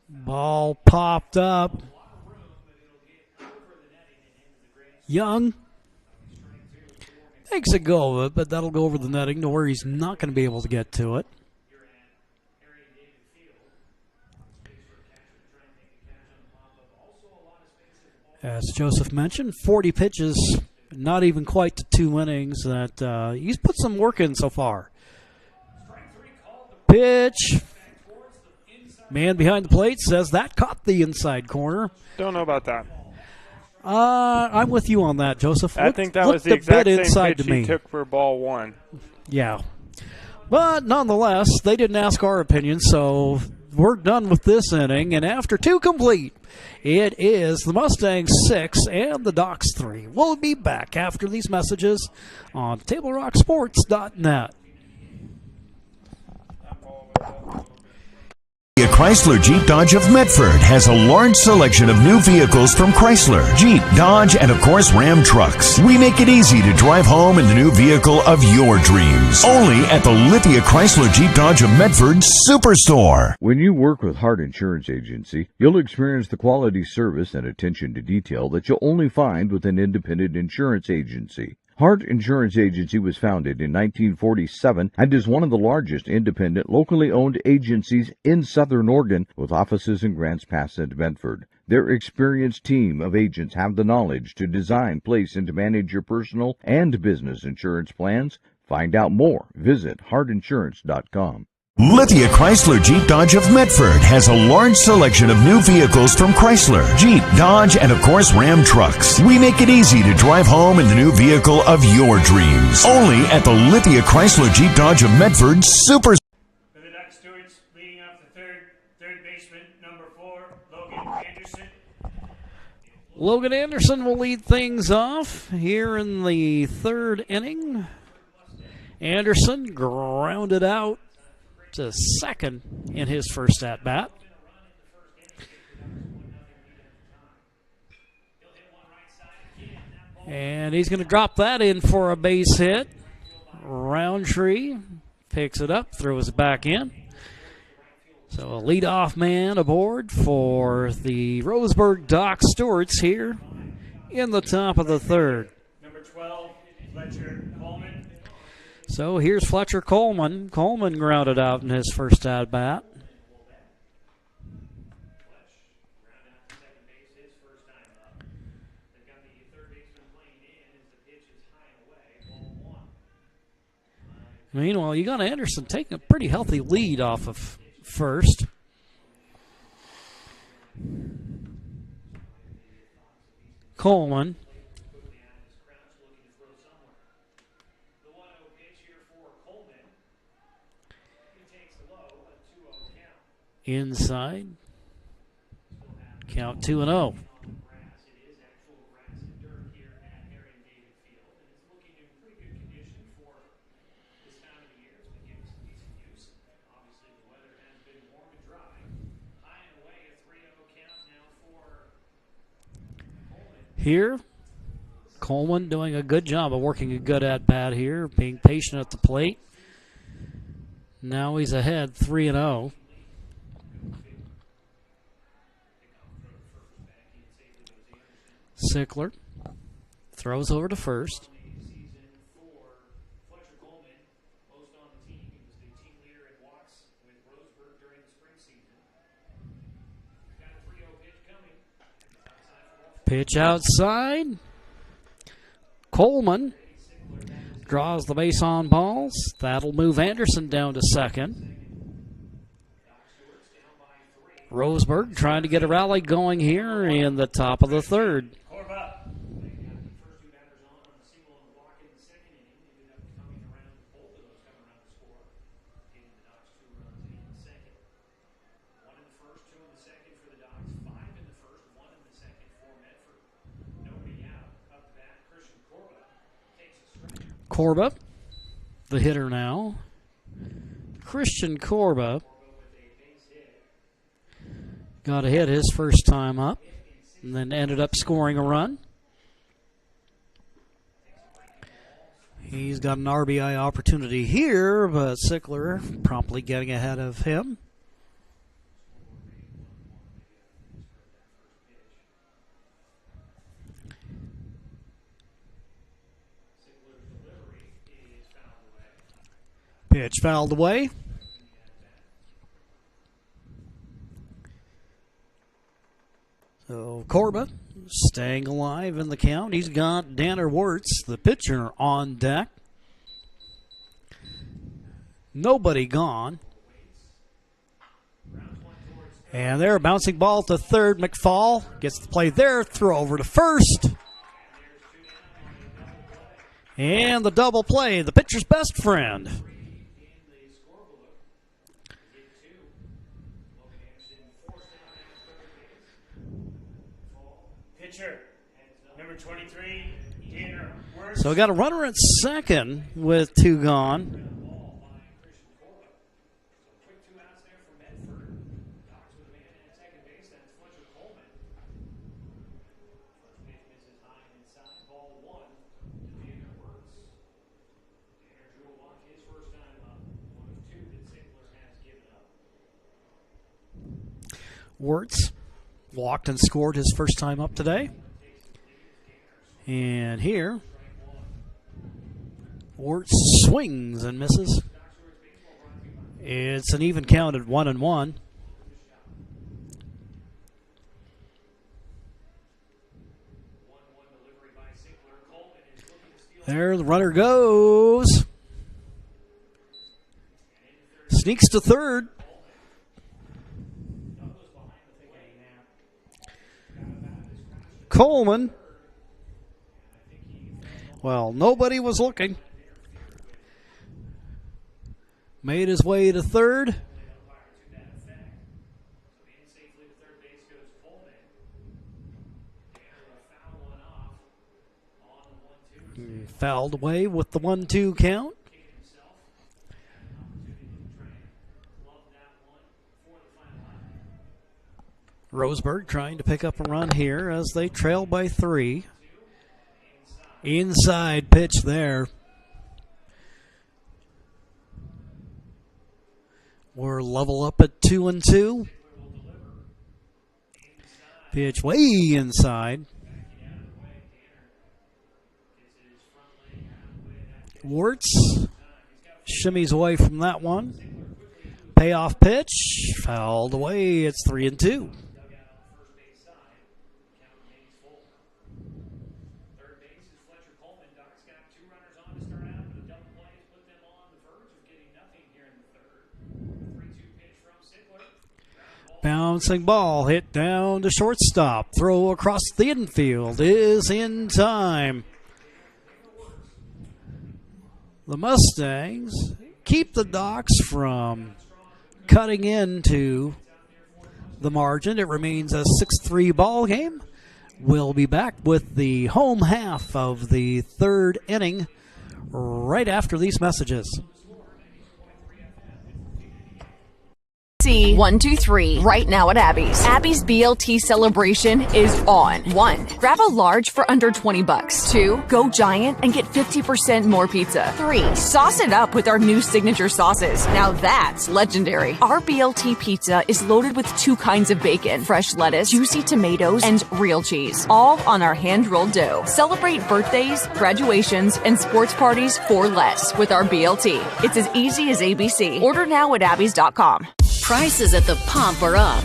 Ball popped up. Young takes a go of it, but that'll go over the netting to where he's not going to be able to get to it. As Joseph mentioned, 40 pitches, not even quite to 2 innings. That he's put some work in so far. Pitch. Man behind the plate says that caught the inside corner.
Don't know about that.
I'm with you on that, Joseph.
I think that was the exact same pitch he took for ball 1.
Yeah. But nonetheless, they didn't ask our opinion, so we're done with this inning. And after 2 complete, it is the Mustangs 6 and the Docs 3. We'll be back after these messages on TableRockSports.net.
Chrysler Jeep Dodge of Medford has a large selection of new vehicles from Chrysler, Jeep, Dodge, and of course Ram trucks. We make it easy to drive home in the new vehicle of your dreams. Only at the Lithia Chrysler Jeep Dodge of Medford Superstore.
When you work with Hart Insurance Agency, you'll experience the quality service and attention to detail that you'll only find with an independent insurance agency. Hart Insurance Agency was founded in 1947 and is one of the largest independent, locally owned agencies in Southern Oregon, with offices in Grants Pass and Medford. Their experienced team of agents have the knowledge to design, place, and to manage your personal and business insurance plans. Find out more. Visit hartinsurance.com.
Lithia Chrysler Jeep Dodge of Medford has a large selection of new vehicles from Chrysler, Jeep, Dodge, and of course Ram trucks. We make it easy to drive home in the new vehicle of your dreams. Only at the Lithia Chrysler Jeep Dodge of Medford Super.
For the Duck Stewards, leading off the third baseman, number 4, Logan Anderson.
Logan Anderson will lead things off here in the 3rd inning. Anderson grounded out to second in his first at-bat. And he's going to drop that in for a base hit. Roundtree picks it up, throws it back in. So a leadoff man aboard for the Roseburg Dock Stewards here in the top of the 3rd.
Number 12, Fletcher Coleman.
So here's Fletcher Coleman. Coleman grounded out in his first at-bat. Meanwhile, you got Anderson taking a pretty healthy lead off of first. Coleman. Inside. Count 2-0. Here, Coleman doing a good job of working a good at-bat here, being patient at the plate. Now he's ahead 3-0. Sickler throws over to first. Pitch outside. Coleman draws the base on balls. That'll move Anderson down to second. Roseburg trying to get a rally going here in the top of the third. Corba, the hitter now. Christian Corba got a hit his first time up and then ended up scoring a run. He's got an RBI opportunity here, but Sickler promptly getting ahead of him. Pitch fouled away. So Corba staying alive in the count. He's got Danner Wirtz, the pitcher, on deck. Nobody gone. And there, bouncing ball to third. McFall gets the play there. Throw over to first. And the double play, the pitcher's best friend.
Number 23, Danner Wirtz.
So we got a runner at second with two gone. Wirtz walked and scored his first time up today. And here, Wirtz swings and misses. It's an even count at 1-1. There the runner goes. Sneaks to third. Coleman. Well, nobody was looking. Made his way to third. Fouled away with the 1-2 count. Roseburg trying to pick up a run here as they trail by 3. Inside pitch there. We're level up at 2-2. Pitch way inside. Wirtz shimmies away from that one. Payoff pitch. Fouled away. It's 3-2. Bouncing ball hit down to shortstop. Throw across the infield is in time. The Mustangs keep the Docs from cutting into the margin. It remains a 6-3 ball game. We'll be back with the home half of the third inning right after these messages.
BLT 123 right now at Abby's. Abby's BLT celebration is on. 1. Grab a large for under $20. 2. Go giant and get 50% more pizza. 3. Sauce it up with our new signature sauces. Now that's legendary. Our BLT pizza is loaded with 2 kinds of bacon, fresh lettuce, juicy tomatoes, and real cheese, all on our hand-rolled dough. Celebrate birthdays, graduations, and sports parties for less with our BLT. It's as easy as ABC. Order now at abbys.com.
Prices at the pump are up.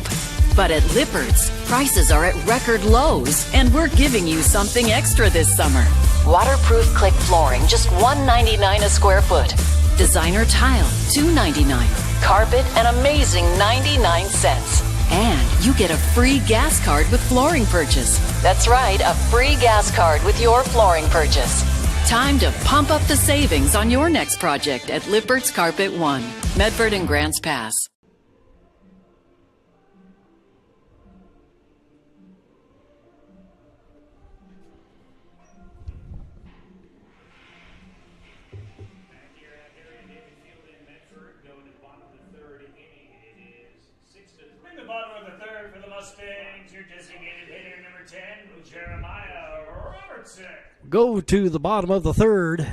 But at Lippert's, prices are at record lows, and we're giving you something extra this summer. Waterproof click flooring, just $1.99 a square foot. Designer tile, $2.99. Carpet, an amazing 99 cents. And you get a free gas card with flooring purchase. That's right, a free gas card with your flooring purchase. Time to pump up the savings on your next project at Lippert's Carpet One, Medford and Grants Pass.
In the bottom of the third for the Mustangs, your designated hitter number 10, Jeremiah Robertson.
Go to the bottom of the third.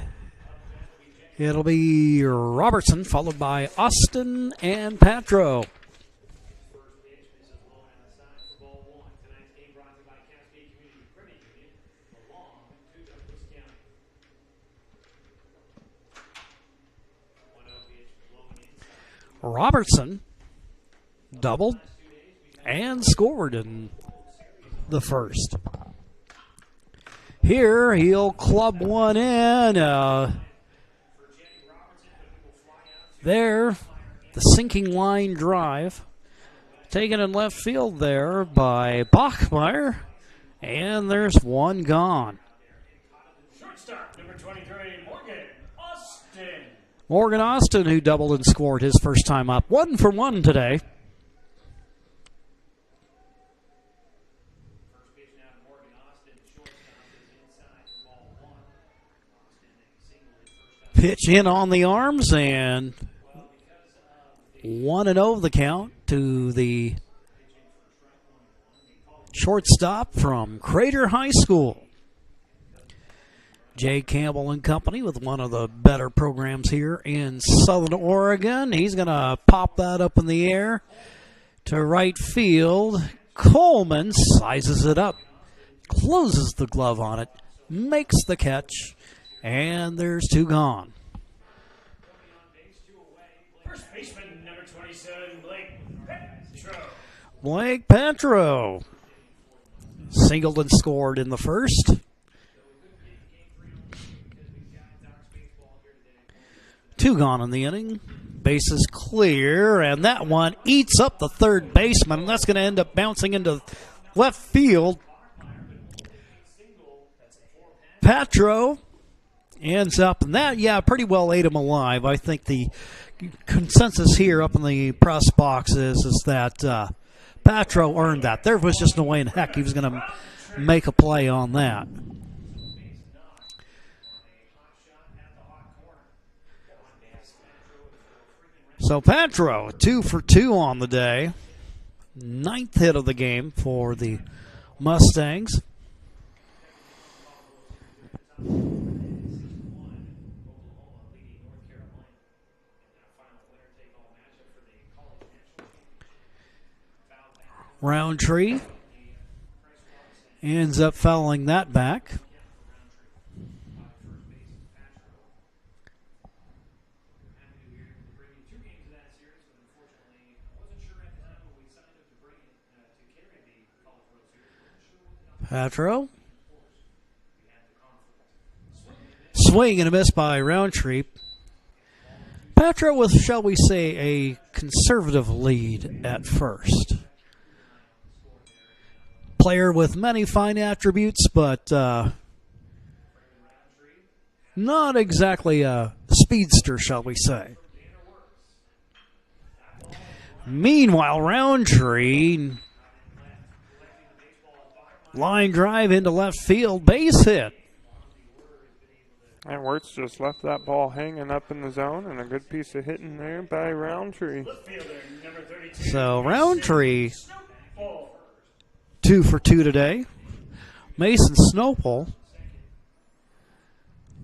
It'll be Robertson, followed by Austin and Patro. Robertson doubled and scored in the first. Here, he'll club one in. There, the sinking line drive. Taken in left field there by Bachmeyer. And there's one gone.
Shortstop, number 23, Morgan Austin.
Morgan Austin, who doubled and scored his first time up. 1 for 1 today. Pitch in on the arms, and 1-0 the count to the shortstop from Crater High School. Jay Campbell and company with one of the better programs here in Southern Oregon. He's going to pop that up in the air to right field. Coleman sizes it up, closes the glove on it, makes the catch, and there's 2 gone.
First baseman, number 27, Blake Petro.
Blake Petro singled and scored in the first. Two gone in the inning. Bases clear, and that one eats up the third baseman, and that's going to end up bouncing into left field. Petro ends up, and that, pretty well ate him alive. I think the consensus here up in the press box is that Petro earned that. There was just no way in heck he was going to make a play on that. So Petro, 2 for 2 on the day. 9th hit of the game for the Mustangs. Roundtree ends up fouling that back. Petro. Swing and a miss by Roundtree. Petro with, shall we say, a conservative lead at first. Player with many fine attributes, but not exactly a speedster, shall we say. Meanwhile, Roundtree, line drive into left field, base hit.
And Wirtz just left that ball hanging up in the zone, and a good piece of hitting there by Roundtree.
So Roundtree, 2 for 2 today. Mason Snowpole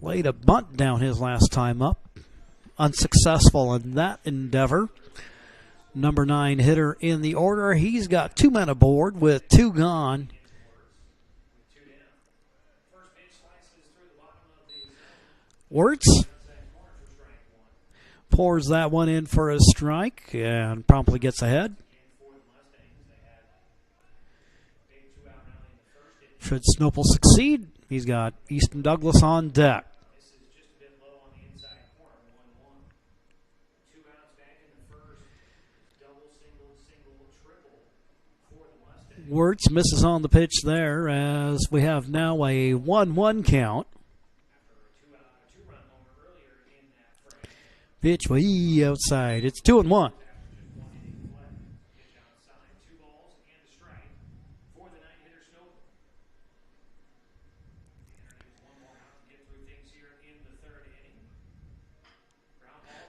laid a bunt down his last time up. Unsuccessful in that endeavor. Number 9 hitter in the order. He's got 2 men aboard with 2 gone. Wirtz pours that one in for a strike and promptly gets ahead. Should Snowpole succeed, he's got Easton Douglas on deck. Wirtz misses on the pitch there as we have now a 1-1 count. Pitch way outside. It's 2-1.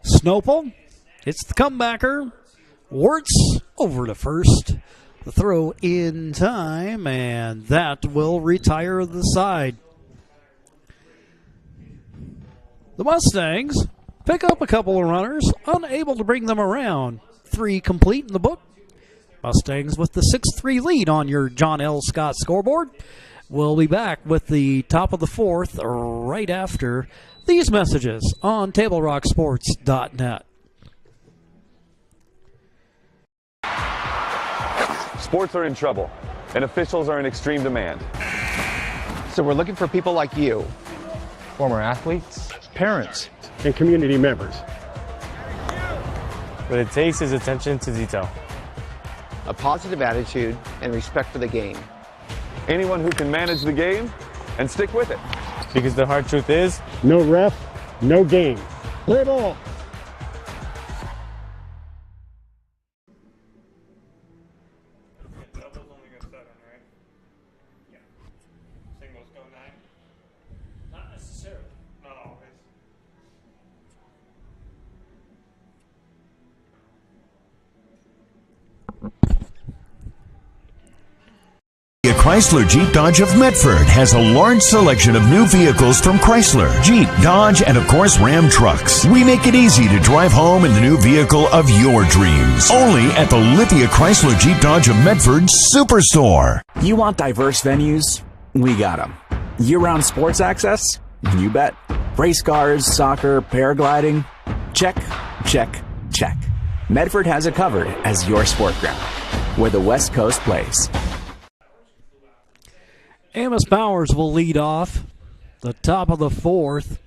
Snowpole, it's the comebacker. Wirtz over to first. The throw in time, and that will retire the side. The Mustangs pick up a couple of runners, unable to bring them around. 3 complete in the book. Mustangs with the 6-3 lead on your John L. Scott scoreboard. We'll be back with the top of the 4th right after these messages on TableRockSports.net.
Sports are in trouble, and officials are in extreme demand.
So we're looking for people like you.
Former athletes,
parents, and community members.
What it takes is attention to detail,
A positive attitude and respect for the game.
Anyone who can manage the game and stick with it.
because the hard truth is,
no ref, no game. Play ball.
Chrysler Jeep Dodge of Medford has a large selection of new vehicles from Chrysler, Jeep, Dodge, and of course Ram trucks. We make it easy to drive home in the new vehicle of your dreams. Only at the Lithia Chrysler Jeep Dodge of Medford Superstore.
You want diverse venues? We got them. Year-round sports access? You bet. Race cars, soccer, paragliding? Check, check, check. Medford has it covered as your sport ground, where the West Coast plays.
Amos Bowers will lead off the top of the fourth.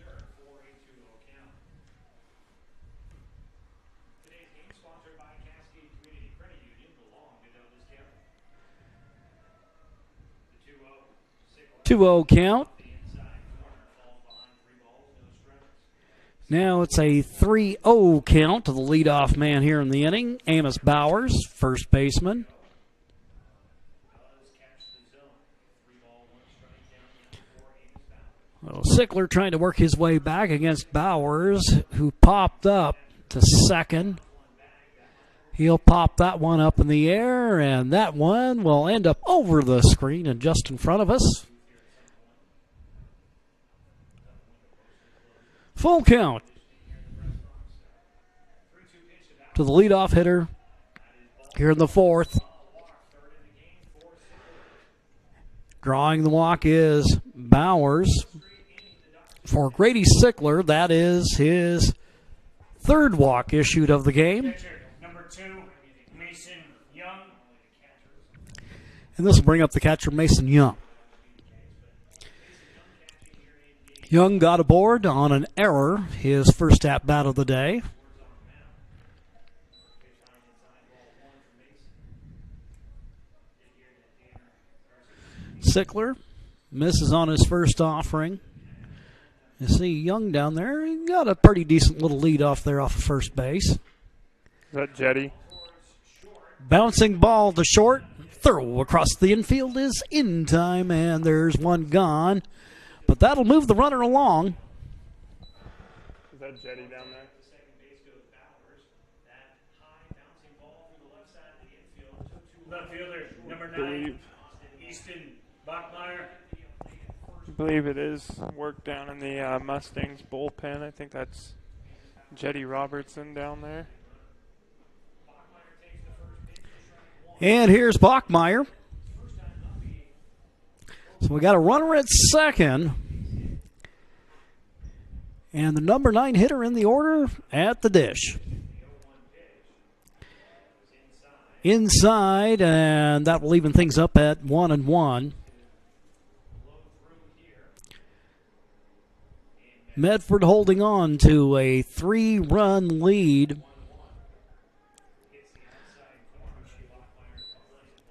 Two-0 count. Now it's a 3-0 count to the leadoff man here in the inning, Amos Bowers, first baseman. Well, Sickler trying to work his way back against Bowers, who popped up to second. He'll pop that one up in the air, and that one will end up over the screen and just in front of us. Full count to the leadoff hitter here in the fourth. Drawing the walk is Bowers. For Grady Sickler, that is his third walk issued of the game.
Number 2, Mason Young.
And this will bring up the catcher, Mason Young. Young got aboard on an error, his first at-bat of the day. Sickler misses on his first offering. You see Young down there. He got a pretty decent little lead off there off of first base.
Is that Jetty?
Bouncing ball to short. Throw across the infield is in time, and there's one gone. But that'll move the runner along.
had Jetty down there.
Left fielder, number 9, Easton Bachmeyer.
I believe it is work down in the Mustangs bullpen. I think that's Jetty Robertson down there.
And here's Bachmeyer. So we got a runner at second. And the number 9 hitter in the order at the dish. Inside, and that will even things up at 1-1. Medford holding on to a 3-run lead.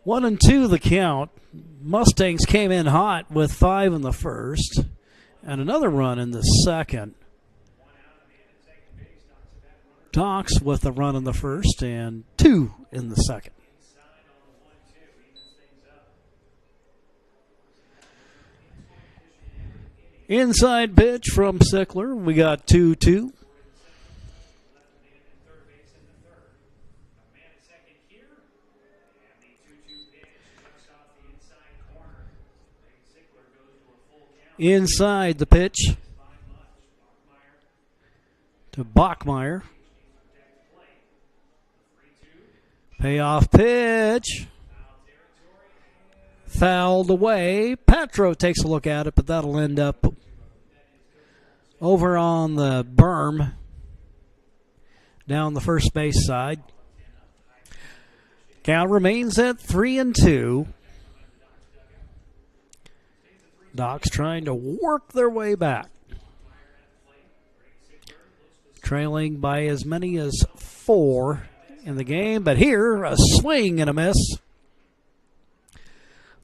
1-2 the count. Mustangs came in hot with 5 in the first and another run in the second. Docks with a run in the first and 2 in the second. Inside pitch from Sickler. We got 2-2. Inside the pitch to Bachmeyer. Payoff pitch. Fouled away. Patro takes a look at it, but that'll end up over on the berm down the first base side. Count remains at 3-2. Docs trying to work their way back. Trailing by as many as 4 in the game, but here a swing and a miss.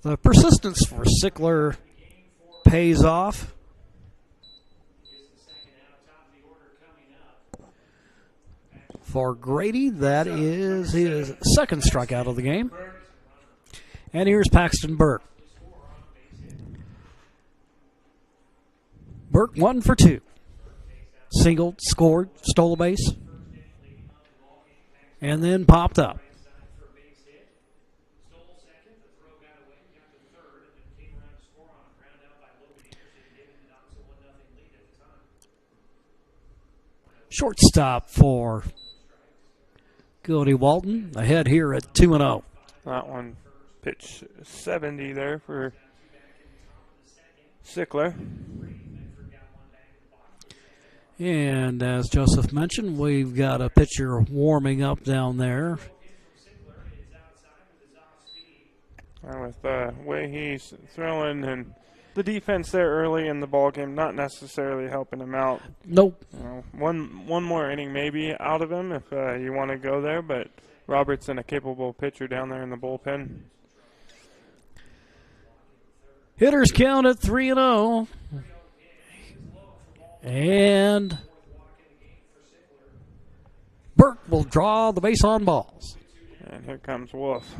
The persistence for Sickler pays off. For Grady, that is his second strikeout of the game. And here's Paxton Burke. Burke 1 for 2. Singled, scored, stole a base, and then popped up. Shortstop for Cody Walton, ahead here at 2-0.
That one pitch 70 there for Sickler.
And as Joseph mentioned, we've got a pitcher warming up down there.
With the way he's throwing and the defense there early in the ballgame, not necessarily helping him out.
Nope.
You know, one more inning maybe out of him if you want to go there, but Robertson, a capable pitcher down there in the bullpen.
Hitters count at 3-0. And Burke will draw the base on balls.
And here comes Wolf.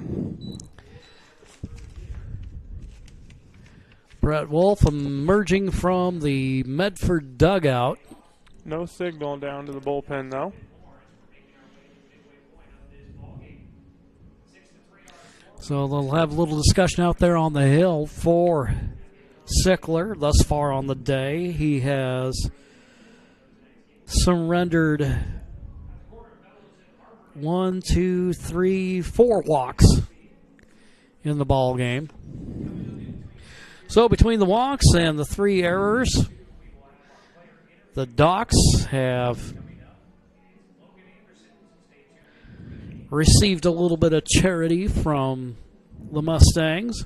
Brett Wolf emerging from the Medford dugout.
No signal down to the bullpen, though.
So they'll have a little discussion out there on the hill for Sickler. Thus far on the day, he has surrendered 4 walks in the ball game. So between the walks and the 3 errors, the Docs have received a little bit of charity from the Mustangs.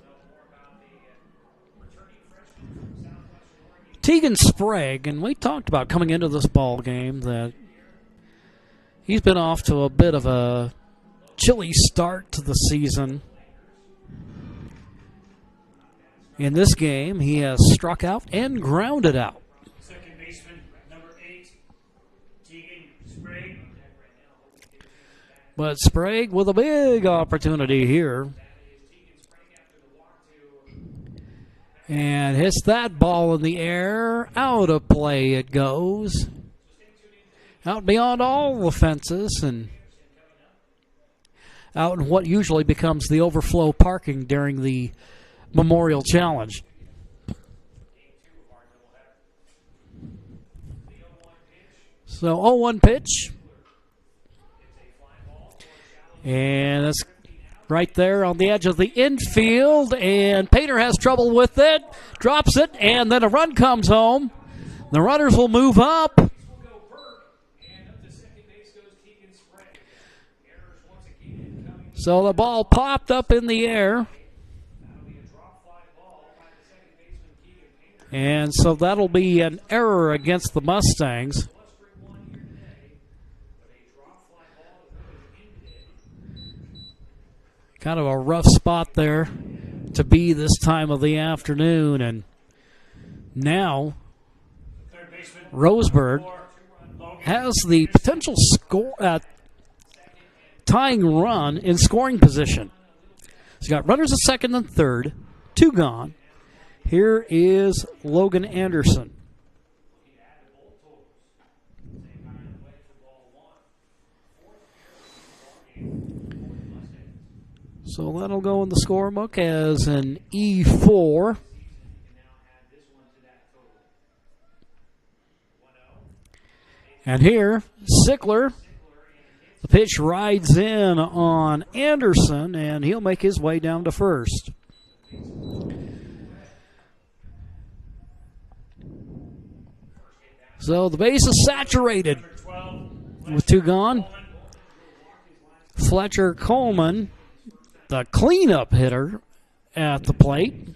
Tegan Sprague, and we talked about coming into this ball game that he's been off to a bit of a chilly start to the season. In this game, he has struck out and grounded out.
Second baseman, number 8, Tegan Sprague.
But Sprague with a big opportunity here. And hits that ball in the air. Out of play it goes. out beyond all the fences and out in what usually becomes the overflow parking during the Memorial Challenge. So 0-1 pitch. And that's right there on the edge of the infield. And Painter has trouble with it. Drops it. And then a run comes home. The runners will move up. So the ball popped up in the air. And so that'll be an error against the Mustangs. Kind of a rough spot there to be this time of the afternoon. And now Roseburg has the potential tying run in scoring position. He's got runners at second and third, 2 gone. Here is Logan Anderson. So that'll go in the scorebook as an E4. And here, Sickler, the pitch rides in on Anderson, and he'll make his way down to first. So the base is saturated with 2 gone. Fletcher Coleman, the cleanup hitter at the plate.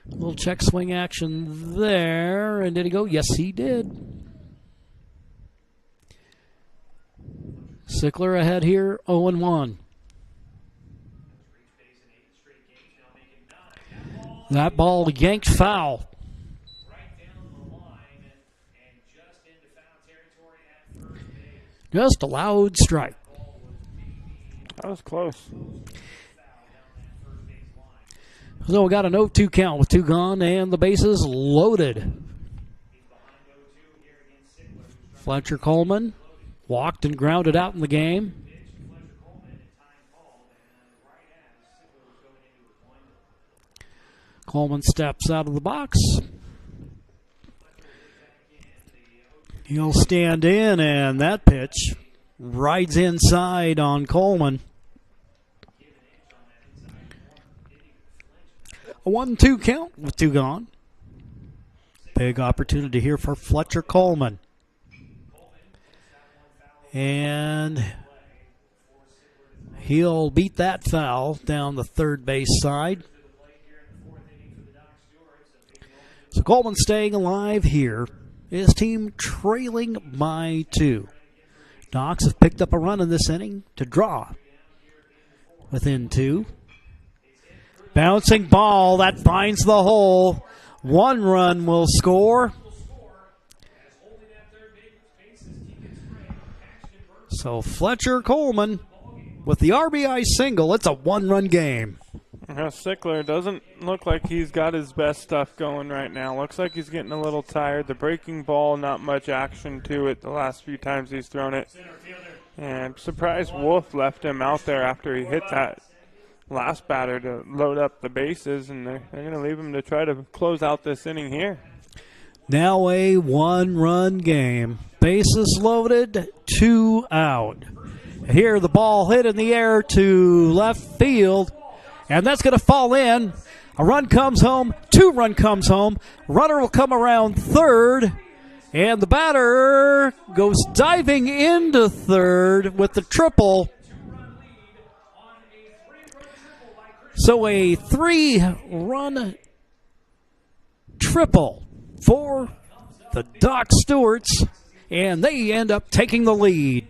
A little check swing action there. And did he go? Yes, he did. Sickler ahead here, 0-1. That ball yanked foul. Just a loud strike.
That was close.
So we got an 0-2 count with 2 gone and the bases loaded. Fletcher Coleman walked and grounded out in the game. Coleman steps out of the box. He'll stand in, and that pitch rides inside on Coleman. A 1-2 count with 2 gone. Big opportunity here for Fletcher Coleman. And he'll beat that foul down the third base side. So Coleman staying alive here. His team trailing by 2. Docs have picked up a run in this inning to draw within 2. Bouncing ball that finds the hole. 1 run will score. So Fletcher Coleman with the RBI single. It's a 1-run game.
Sickler doesn't look like he's got his best stuff going right now. Looks like he's getting a little tired. The breaking ball, not much action to it the last few times he's thrown it. And I'm surprised Wolf left him out there after he hit that last batter to load up the bases, and they're going to leave him to try to close out this inning here.
Now a 1-run game. Bases loaded, 2 out. Here the ball hit in the air to left field. And that's going to fall in. A run comes home. 2-run comes home. Runner will come around third. And the batter goes diving into third with the triple. So a 3-run triple for the Doc Stewarts. And they end up taking the lead.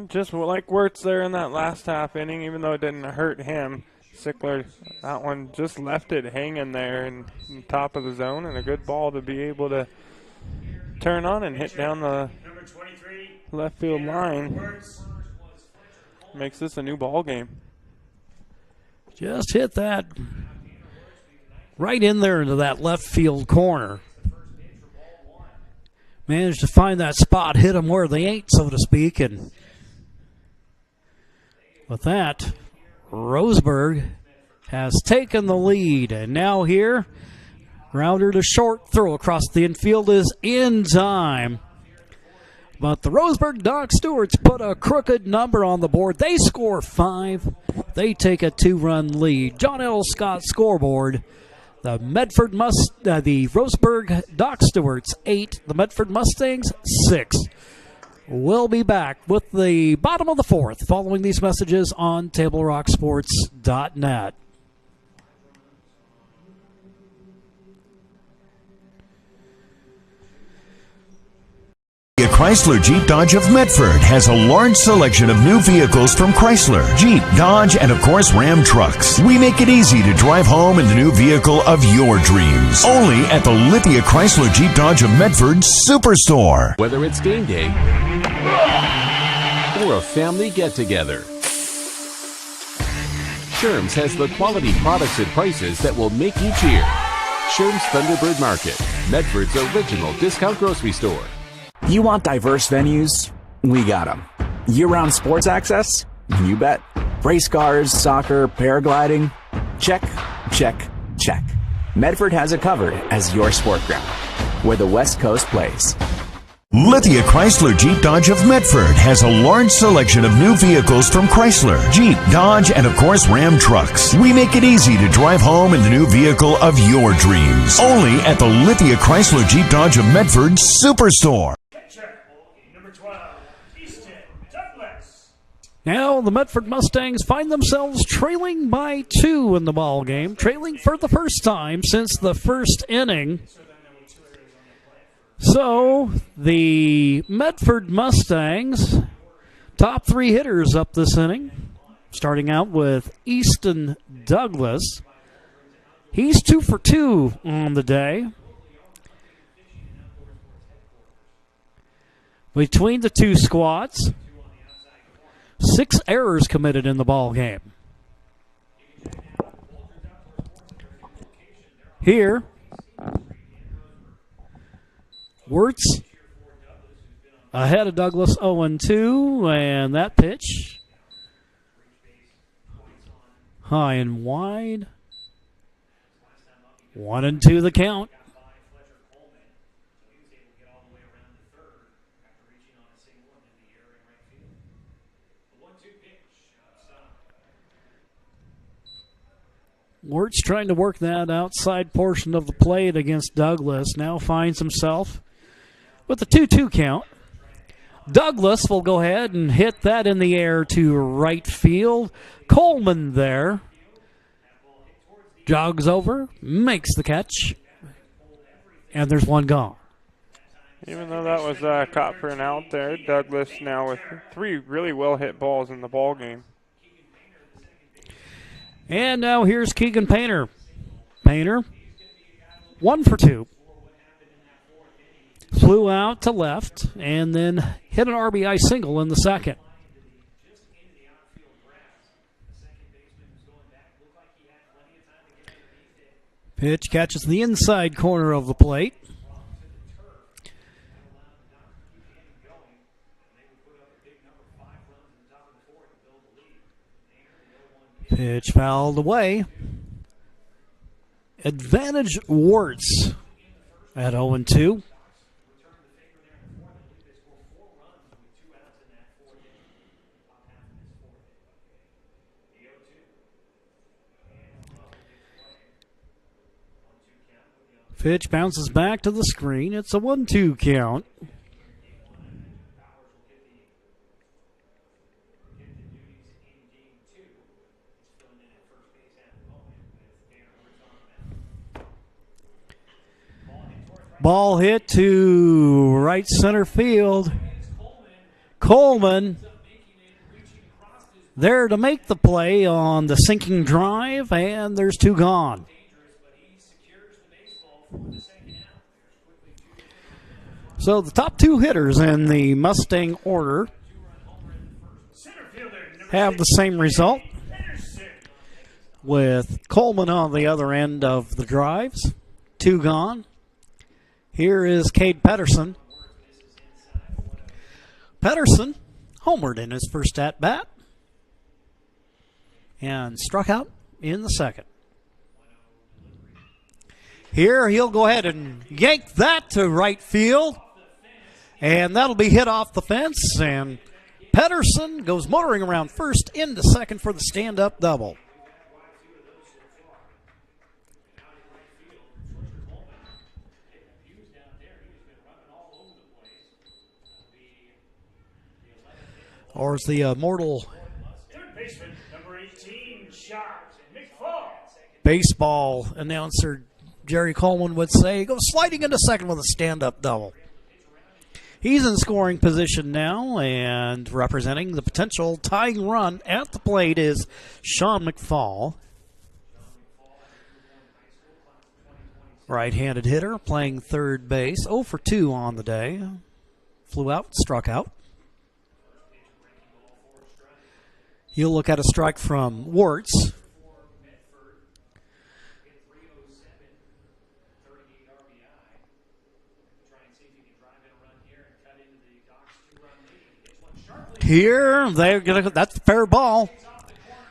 Just like Wirtz there in that last half inning, even though it didn't hurt him. Sickler, that one just left it hanging there in top of the zone, and a good ball to be able to turn on and hit down the left field line. Makes this a new ball game.
Just hit that right in there into that left field corner. Managed to find that spot, hit them where they ain't, so to speak. And with that, Roseburg has taken the lead. And now here, grounder to short, throw across the infield is in time. But the Roseburg Dock Stewards put a crooked number on the board. They score 5. They take a 2-run lead. John L. Scott scoreboard. The Roseburg Dock Stewards 8. The Medford Mustangs 6. We'll be back with the bottom of the 4th following these messages on TableRockSports.net.
Chrysler Jeep Dodge of Medford has a large selection of new vehicles from Chrysler, Jeep, Dodge, and of course Ram trucks. We make it easy to drive home in the new vehicle of your dreams. Only at the Lithia Chrysler Jeep Dodge of Medford Superstore.
Whether it's game day or a family get-together, Sherm's has the quality products and prices that will make you cheer. Sherm's Thunderbird Market, Medford's original discount grocery store.
You want diverse venues? We got them. Year-round sports access? You bet. Race cars, soccer, paragliding? Check, check, check. Medford has it covered as your sport ground, where the West Coast plays.
Lithia Chrysler Jeep Dodge of Medford has a large selection of new vehicles from Chrysler, Jeep, Dodge, and of course Ram trucks. We make it easy to drive home in the new vehicle of your dreams. Only at the Lithia Chrysler Jeep Dodge of Medford Superstore.
Now the Medford Mustangs find themselves trailing by 2 in the ball game, trailing for the first time since the first inning. So the Medford Mustangs, top 3 hitters up this inning, starting out with Easton Douglas. He's 2 for 2 on the day. Between the two squads, 6 errors committed in the ball game. Here, Wirtz ahead of Douglas 0-2, and that pitch high and wide. 1-2 the count. Wirtz trying to work that outside portion of the plate against Douglas. Now finds himself with a 2-2 count. Douglas will go ahead and hit that in the air to right field. Coleman there. Jogs over, makes the catch, and there's one gone.
Even though that was caught for an out there, Douglas now with 3 really well-hit balls in the ball game.
And now here's Keegan Painter. Painter, 1 for 2. Flew out to left and then hit an RBI single in the second. Pitch catches the inside corner of the plate. Pitch fouled away. Advantage Wirtz at 0-2. Pitch bounces back to the screen. It's a 1-2 count. Ball hit to right center field. Coleman there to make the play on the sinking drive, and there's 2 gone. So the top 2 hitters in the Mustang order have the same result. with Coleman on the other end of the drives. 2 gone. Here is Cade Pedersen. Pedersen homered in his first at-bat and struck out in the second. Here he'll go ahead and yank that to right field, and that'll be hit off the fence, and Pedersen goes motoring around first into second for the stand-up double. Or is the immortal
Third baseman, number 18, shot, McFall.
baseball announcer Jerry Coleman would say, goes sliding into second with a stand-up double. He's in scoring position now, and representing the potential tying run at the plate is Sean McFall. Right-handed hitter playing third base, 0 for 2 on the day. Flew out, struck out. You'll look at a strike from Wirtz. Here, that's a fair ball.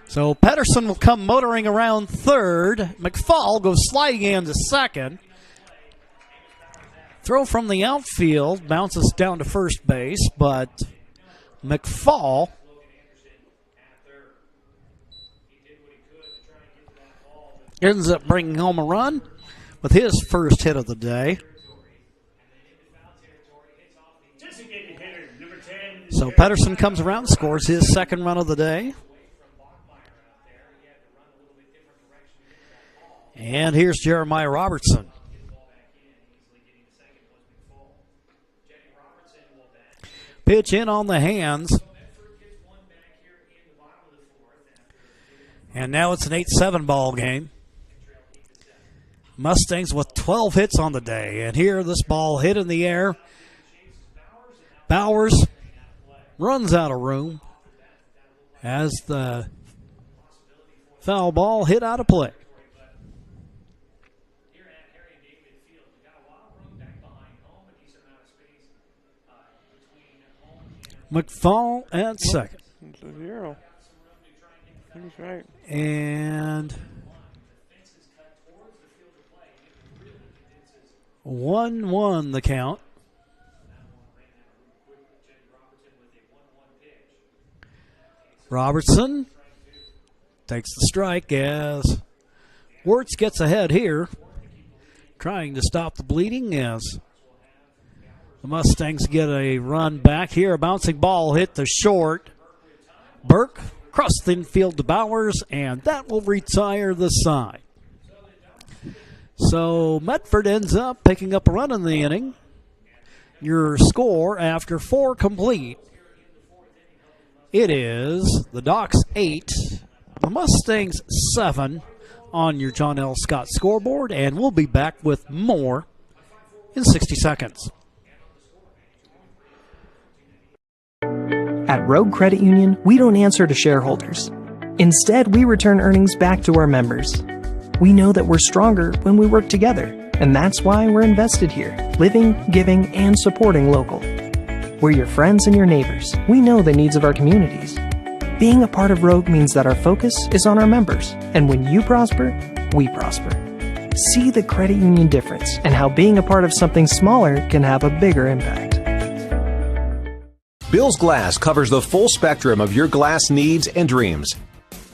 So Pedersen will come motoring around third. McFall goes sliding into second. Throw from the outfield, bounces down to first base, but McFall ends up bringing home a run with his first hit of the day. So Pedersen comes around, scores his second run of the day. And here's Jeremiah Robertson. Pitch in on the hands. And now it's an 8-7 ball game. Mustangs with 12 hits on the day. And here this ball hit in the air. Bowers runs out of room as the foul ball hit out of play. McFall at second.
It's a 0. He's right.
And 1-1 the count. Robertson takes the strike as Wirtz gets ahead here, trying to stop the bleeding as the Mustangs get a run back here. A bouncing ball hit to short. Burke across the infield to Bowers, and that will retire the side. So Medford ends up picking up a run in the inning. Your score after 4 complete, it is the Docs 8, the Mustangs 7 on your John L. Scott scoreboard, and we'll be back with more in 60 seconds.
At Rogue Credit Union, we don't answer to shareholders. Instead, we return earnings back to our members. We know that we're stronger when we work together, and that's why we're invested here, living, giving, and supporting local. We're your friends and your neighbors. We know the needs of our communities. Being a part of Rogue means that our focus is on our members, and when you prosper, we prosper. See the credit union difference and how being a part of something smaller can have a bigger impact.
Bill's Glass covers the full spectrum of your glass needs and dreams.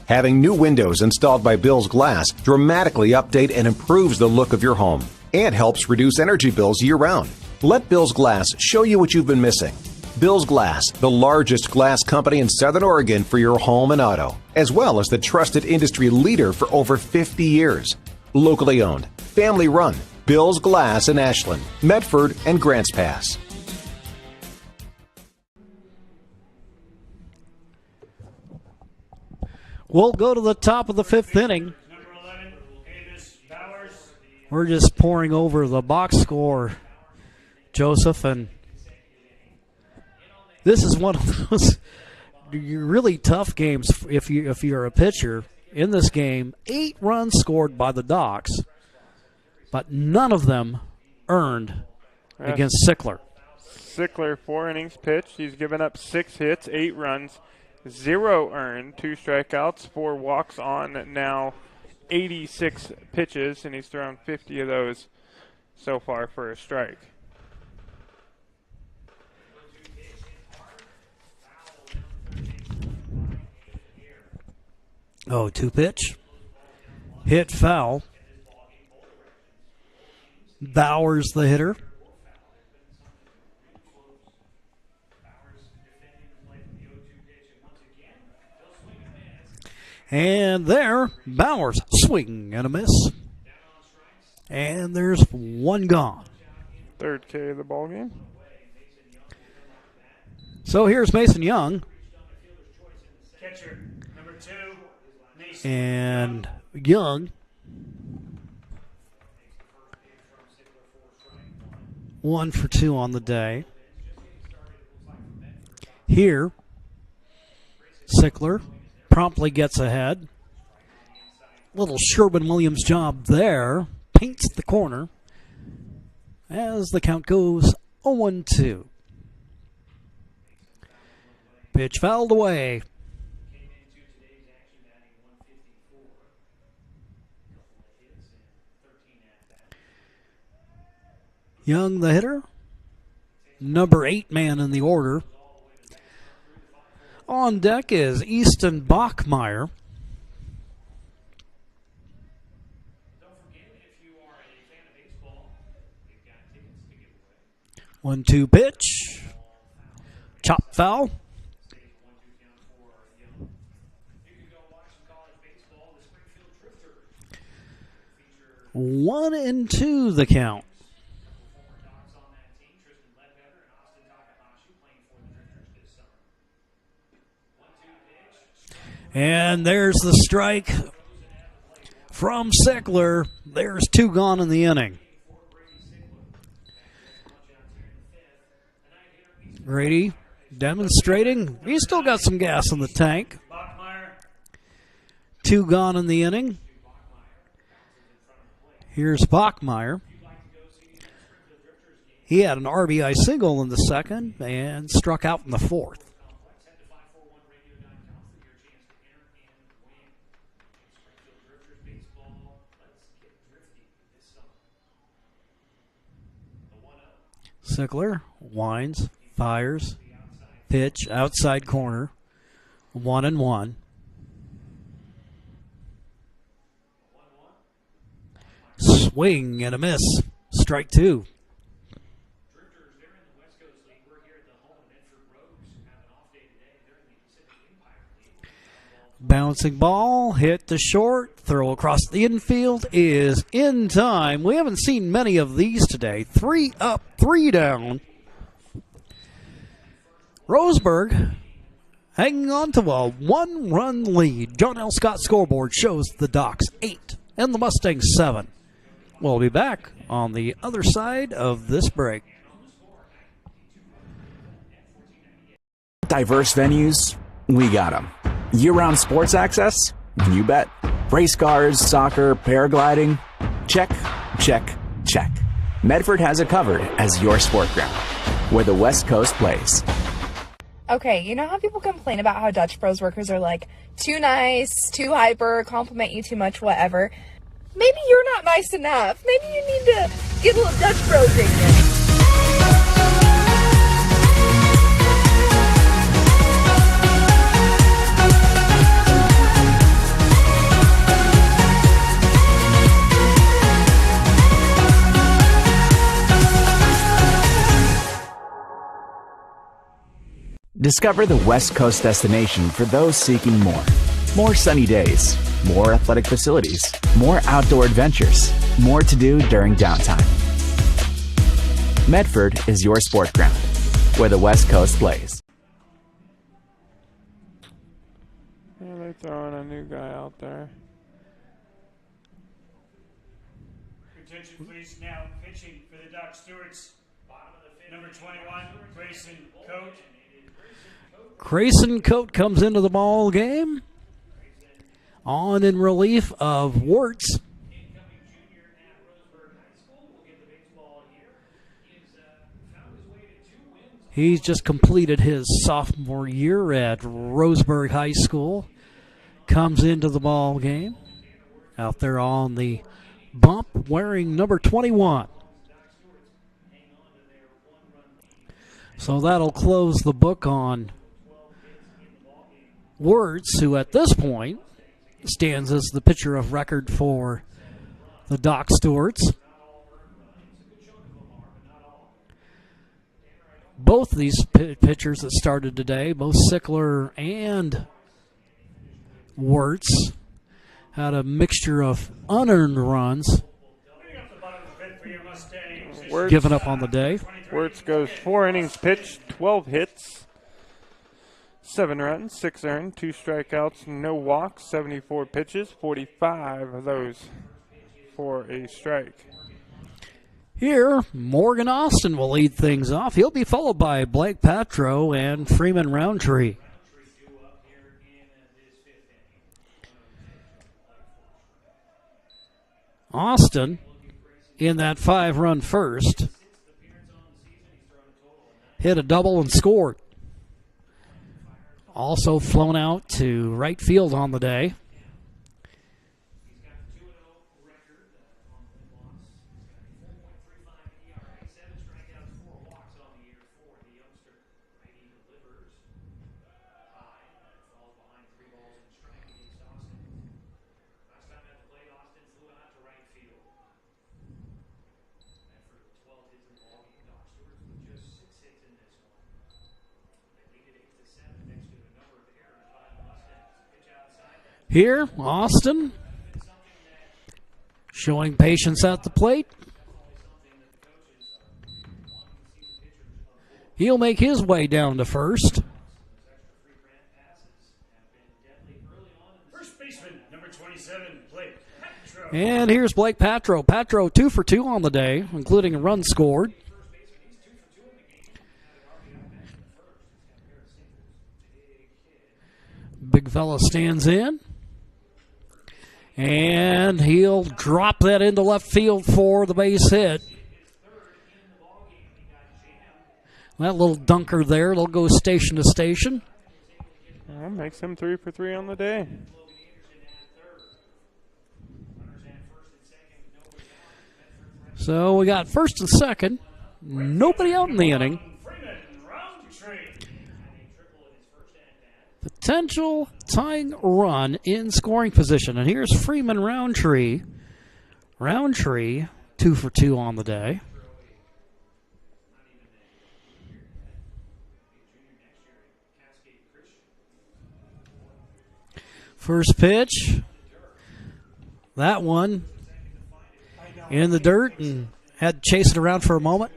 Having new windows installed by Bill's Glass dramatically update and improves the look of your home and helps reduce energy bills year-round. Let Bill's Glass show you what you've been missing. Bill's Glass, the largest glass company in Southern Oregon for your home and auto, as well as the trusted industry leader for over 50 years. Locally owned, family run, Bill's Glass in Ashland, Medford, and Grants Pass.
We'll go to the top of the 5th inning. We're just pouring over the box score, Joseph, and this is one of those really tough games if you're a pitcher. in this game. 8 runs scored by the Docs, but none of them earned against Sickler.
Sickler, 4 innings pitched. He's given up 6 hits, 8 runs, 0 earned, 2 strikeouts, 4 walks on now 86 pitches, and he's thrown 50 of those so far for a strike.
Oh, 2 pitch. Hit foul. Bowers the hitter. And there, Bowers, swing and a miss. And there's 1 gone.
3rd K of the ball game.
So here's Mason Young.
Catcher, number 2, Mason.
And Young. 1 for 2 on the day. Here, Sickler promptly gets ahead. Little Sherwin-Williams job there. Paints the corner as the count goes 0-2. Pitch fouled away. Young, the hitter, number 8 man in the order. On deck is Easton Bachmeyer. 1-2 pitch. Chop foul. 1-2 the count. And there's the strike from Sickler. There's 2 gone in the inning. Grady demonstrating he's still got some gas in the tank. 2 gone in the inning. Here's Bachmeyer. He had an RBI single in the 2nd and struck out in the 4th. Sickler winds, fires, pitch, outside corner, 1-1. Swing and a miss, strike 2. Bouncing ball, hit to short, throw across the infield is in time. We haven't seen many of these today. 3 up, 3 down. Roseburg hanging on to a 1-run lead. John L. Scott scoreboard shows the Docs 8 and the Mustangs 7. We'll be back on the other side of this break.
Diverse venues, we got them. Year-round sports access? You bet. Race cars, soccer, paragliding? Check, check, check. Medford has it covered as your sport ground, where the West Coast plays.
Okay, you know how people complain about how Dutch Bros workers are like too nice, too hyper, compliment you too much, whatever? Maybe you're not nice enough. Maybe you need to get a little Dutch Bros in you.
Discover the West Coast destination for those seeking more. More sunny days, more athletic facilities, more outdoor adventures, more to do during downtime. Medford is your sport ground, where the West Coast plays.
Yeah, they're throwing a new guy out there.
Attention, please. Now pitching for the Doc Stewarts. Number 21, Grayson Coate.
Grayson Coate comes into the ball game On in relief of Wirtz. He's just completed his sophomore year at Roseburg High School. Comes into the ball game out there on the bump wearing number 21. So that'll close the book on Wirtz, who at this point stands as the pitcher of record for the Doc Stewarts. Both these pitchers that started today, both Sickler and Wirtz, had a mixture of unearned runs given up on the day.
Wirtz goes 4 innings pitched, 12 hits, 7 runs, 6 earned, 2 strikeouts, no walks, 74 pitches, 45 of those for a strike.
Here, Morgan Austin will lead things off. He'll be followed by Blake Patro and Freeman Roundtree. Austin, in that 5-run first, hit a double and scored. Also flown out to right field on the day. Here, Austin showing patience at the plate. He'll make his way down to first.
First baseman, number 27, Blake Patro.
And here's Blake Patro. Patro 2 for 2 on the day, including a run scored. Big fella stands in. And he'll drop that into left field for the base hit. That little dunker there, they'll go station to station.
Well, makes him 3 for 3 on the day.
So we got first and second. Nobody out in the inning. Potential tying run in scoring position. And here's Freeman Roundtree. Roundtree, 2 for 2 on the day. First pitch. That one in the dirt and had to chase it around for a moment.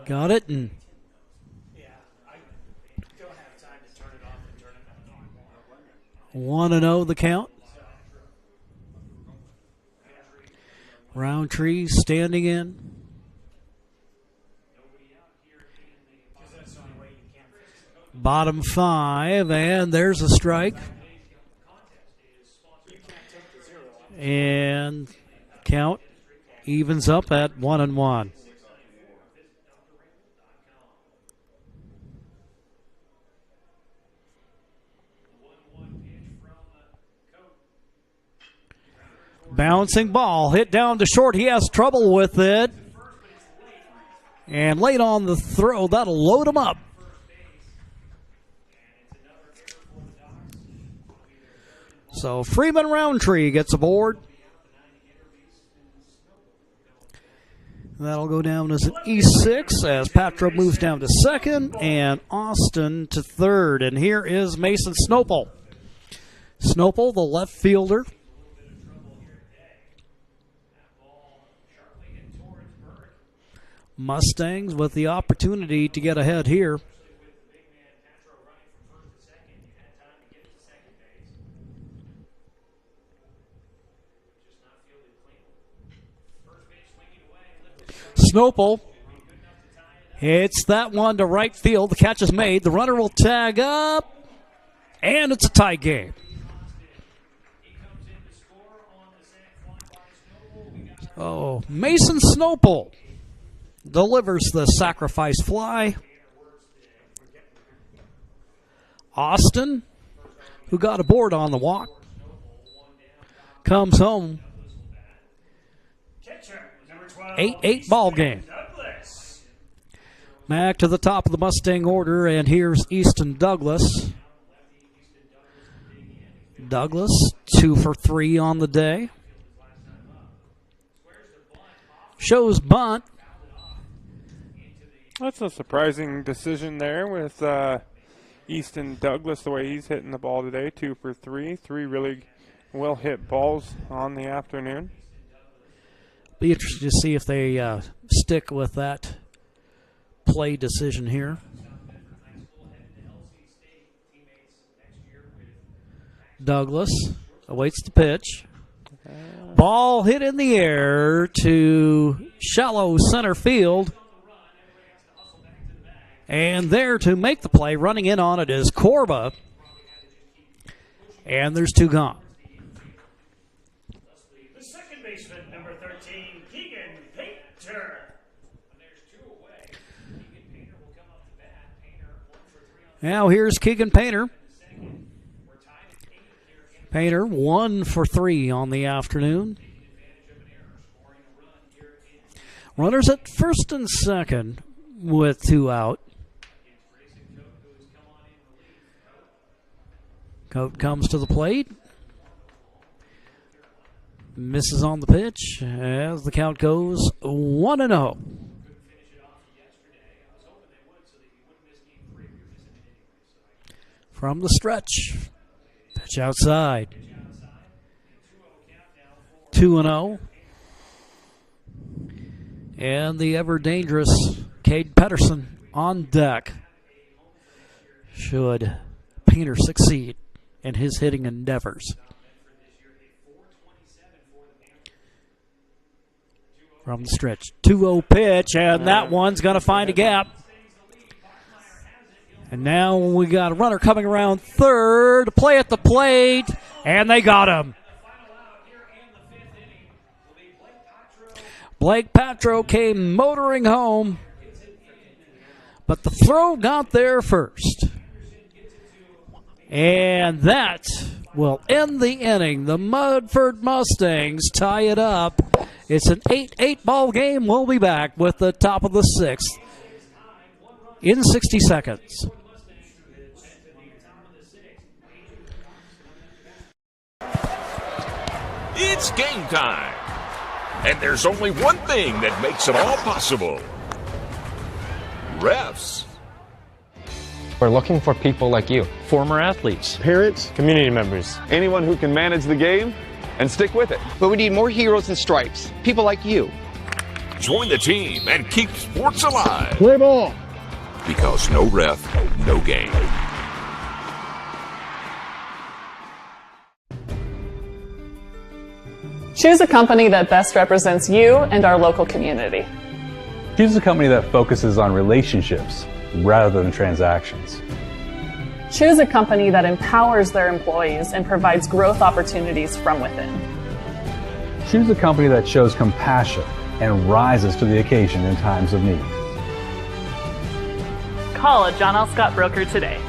Got it and 1-0 the count. Roundtree standing in. Bottom 5, and there's a strike. And count evens up at 1-1. Bouncing ball hit down to short. He has trouble with it. And late on the throw, that'll load him up. So Freeman Roundtree gets aboard. That'll go down as an E6 as Patro moves down to second and Austin to third. And here is Mason Snopel. Snopel, the left fielder. Mustangs with the opportunity to get ahead here. Snopel hits that one to right field. The catch is made. The runner will tag up. And it's a tie game. Oh, Mason Snopel delivers the sacrifice fly. Austin, who got aboard on the walk, comes home. 8-8 ball game. Back to the top of the Mustang order, and here's Easton Douglas. Douglas, 2 for 3 on the day. Shows bunt.
That's a surprising decision there with Easton Douglas, the way he's hitting the ball today. 2 for 3. 3 really well hit balls on the afternoon.
Be interested to see if they stick with that play decision here. Douglas awaits the pitch. Ball hit in the air to shallow center field. And there to make the play, running in on it, is Corba. And there's 2 gone.
The second baseman, number 13, Keegan Painter.
Now here's Keegan Painter. Painter 1 for 3 on the afternoon. Runners at first and second with 2 out. Coat comes to the plate. Misses on the pitch as the count goes 1-0. From the stretch. Pitch outside. 2-0. And the ever dangerous Cade Pedersen on deck. Should Painter succeed in his hitting endeavors. From the stretch. 2-0 pitch, and that one's going to find a gap. And now we got a runner coming around third. Play at the plate, and they got him. Blake Patro came motoring home, but the throw got there first. And that will end the inning. The Medford Mustangs tie it up. It's an 8-8 ball game. We'll be back with the top of the 6th in 60 seconds.
It's game time. And there's only one thing that makes it all possible. Refs.
We're looking for people like you.
Former athletes, parents, community members, anyone who can manage the game and stick with it.
But we need more heroes and stripes, people like you.
Join the team and keep sports alive.
Play ball.
Because no ref, no game.
Choose a company that best represents you and our local community.
Choose a company that focuses on relationships rather than transactions.
Choose a company that empowers their employees and provides growth opportunities from within.
Choose a company that shows compassion and rises to the occasion in times of need.
Call a John L. Scott broker today.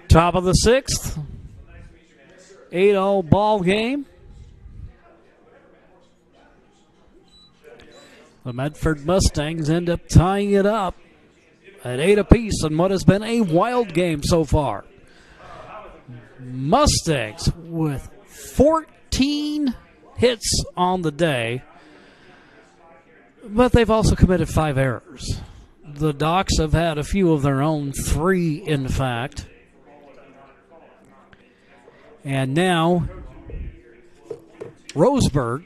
Top of the 6th. 8-0 ball game. The Medford Mustangs end up tying it up at 8 apiece in what has been a wild game so far. Mustangs with 14 hits on the day, but they've also committed 5 errors. The Docs have had a few of their own, 3 in fact. And now, Roseburg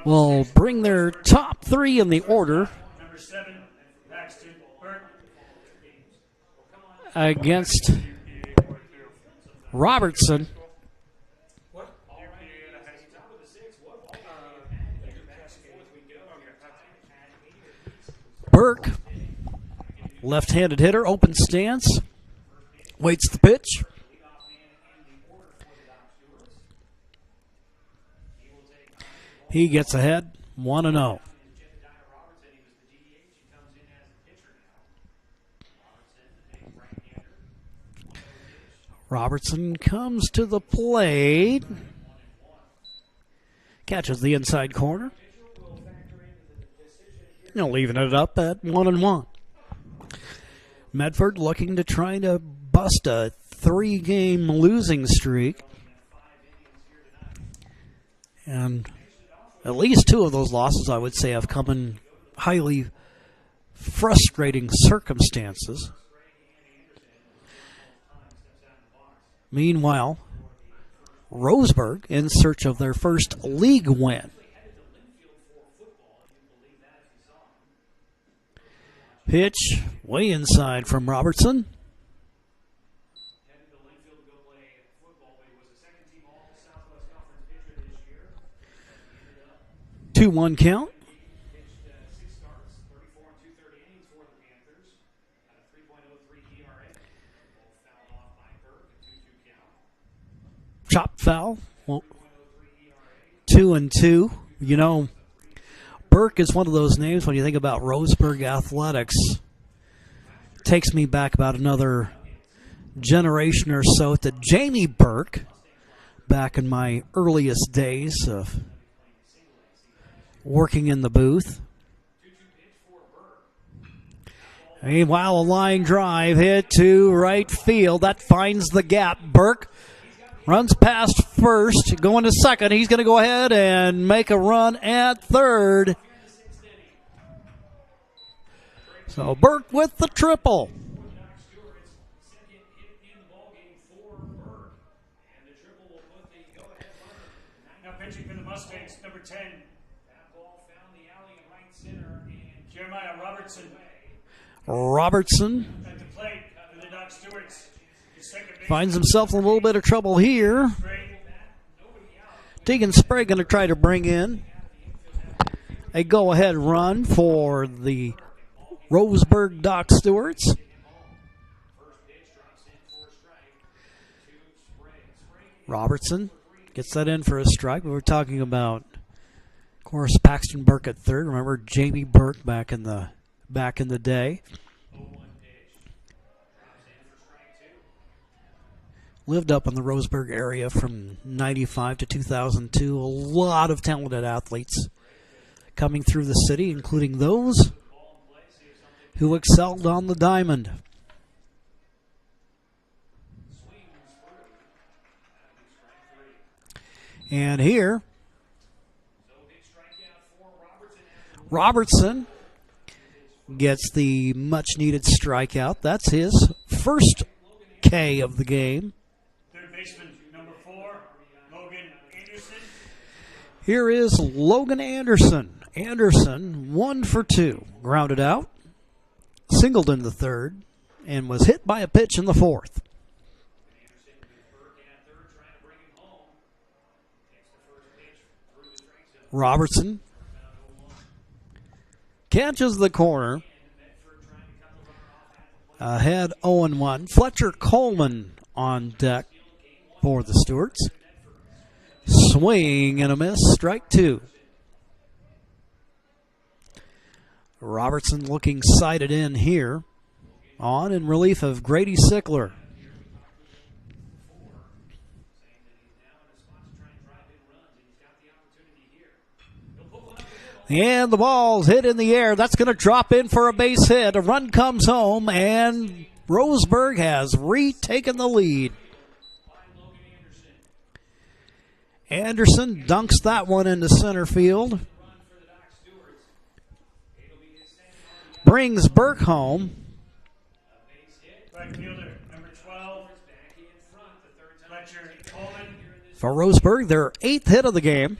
will bring their top 3 in the order.
Number 7, Paxton Burke.
Against Robertson. Burke, left-handed hitter, open stance, waits the pitch. He gets ahead, 1-0. Robertson comes to the plate. Catches the inside corner. Leaving it up at 1-1. Medford looking to try to bust a 3-game losing streak. And at least 2 of those losses, I would say, have come in highly frustrating circumstances. Meanwhile, Roseburg in search of their first league win. Pitch way inside from Robertson. 2-1 count. Chop foul. Well, 2-2. You know, Burke is one of those names when you think about Roseburg athletics. Takes me back about another generation or so to Jamie Burke back in my earliest days of working in the booth. Meanwhile, a line drive hit to right field. That finds the gap. Burke runs past first, going to second. He's going to go ahead and make a run at third. So Burke with the triple.
Now pitching for the Mustangs, number 10. That ball found the alley in right center, and Jeremiah Robertson.
Robertson
At the plate for the Doc Stewarts.
finds himself in a little bit of trouble here. Tegan Sprague going to try to bring in a go-ahead run for the Roseburg Doc Stewarts. Robertson gets that in for a strike. We were talking about, of course, Paxton Burke at third. Remember Jamie Burke back in the day. Lived up in the Roseburg area from 95 to 2002. A lot of talented athletes coming through the city, including those who excelled on the diamond. And here, Robertson gets the much-needed strikeout. That's his first K of the game.
Third baseman, number 4, Logan Anderson.
Here is Logan Anderson. Anderson, 1 for 2. Grounded out, singled in the third, and was hit by a pitch in the fourth. Robertson catches the corner. Ahead 0-1. Fletcher Coleman on deck for the Stewarts. Swing and a miss. Strike 2. Robertson looking sighted in here. On in relief of Grady Sickler. And the ball's hit in the air. That's going to drop in for a base hit. A run comes home, and Roseburg has retaken the lead. Anderson dunks that one into center field. Brings Burke home.
Right fielder, number 12, Fletcher Coleman.
For Roseburg, their 8th hit of the game.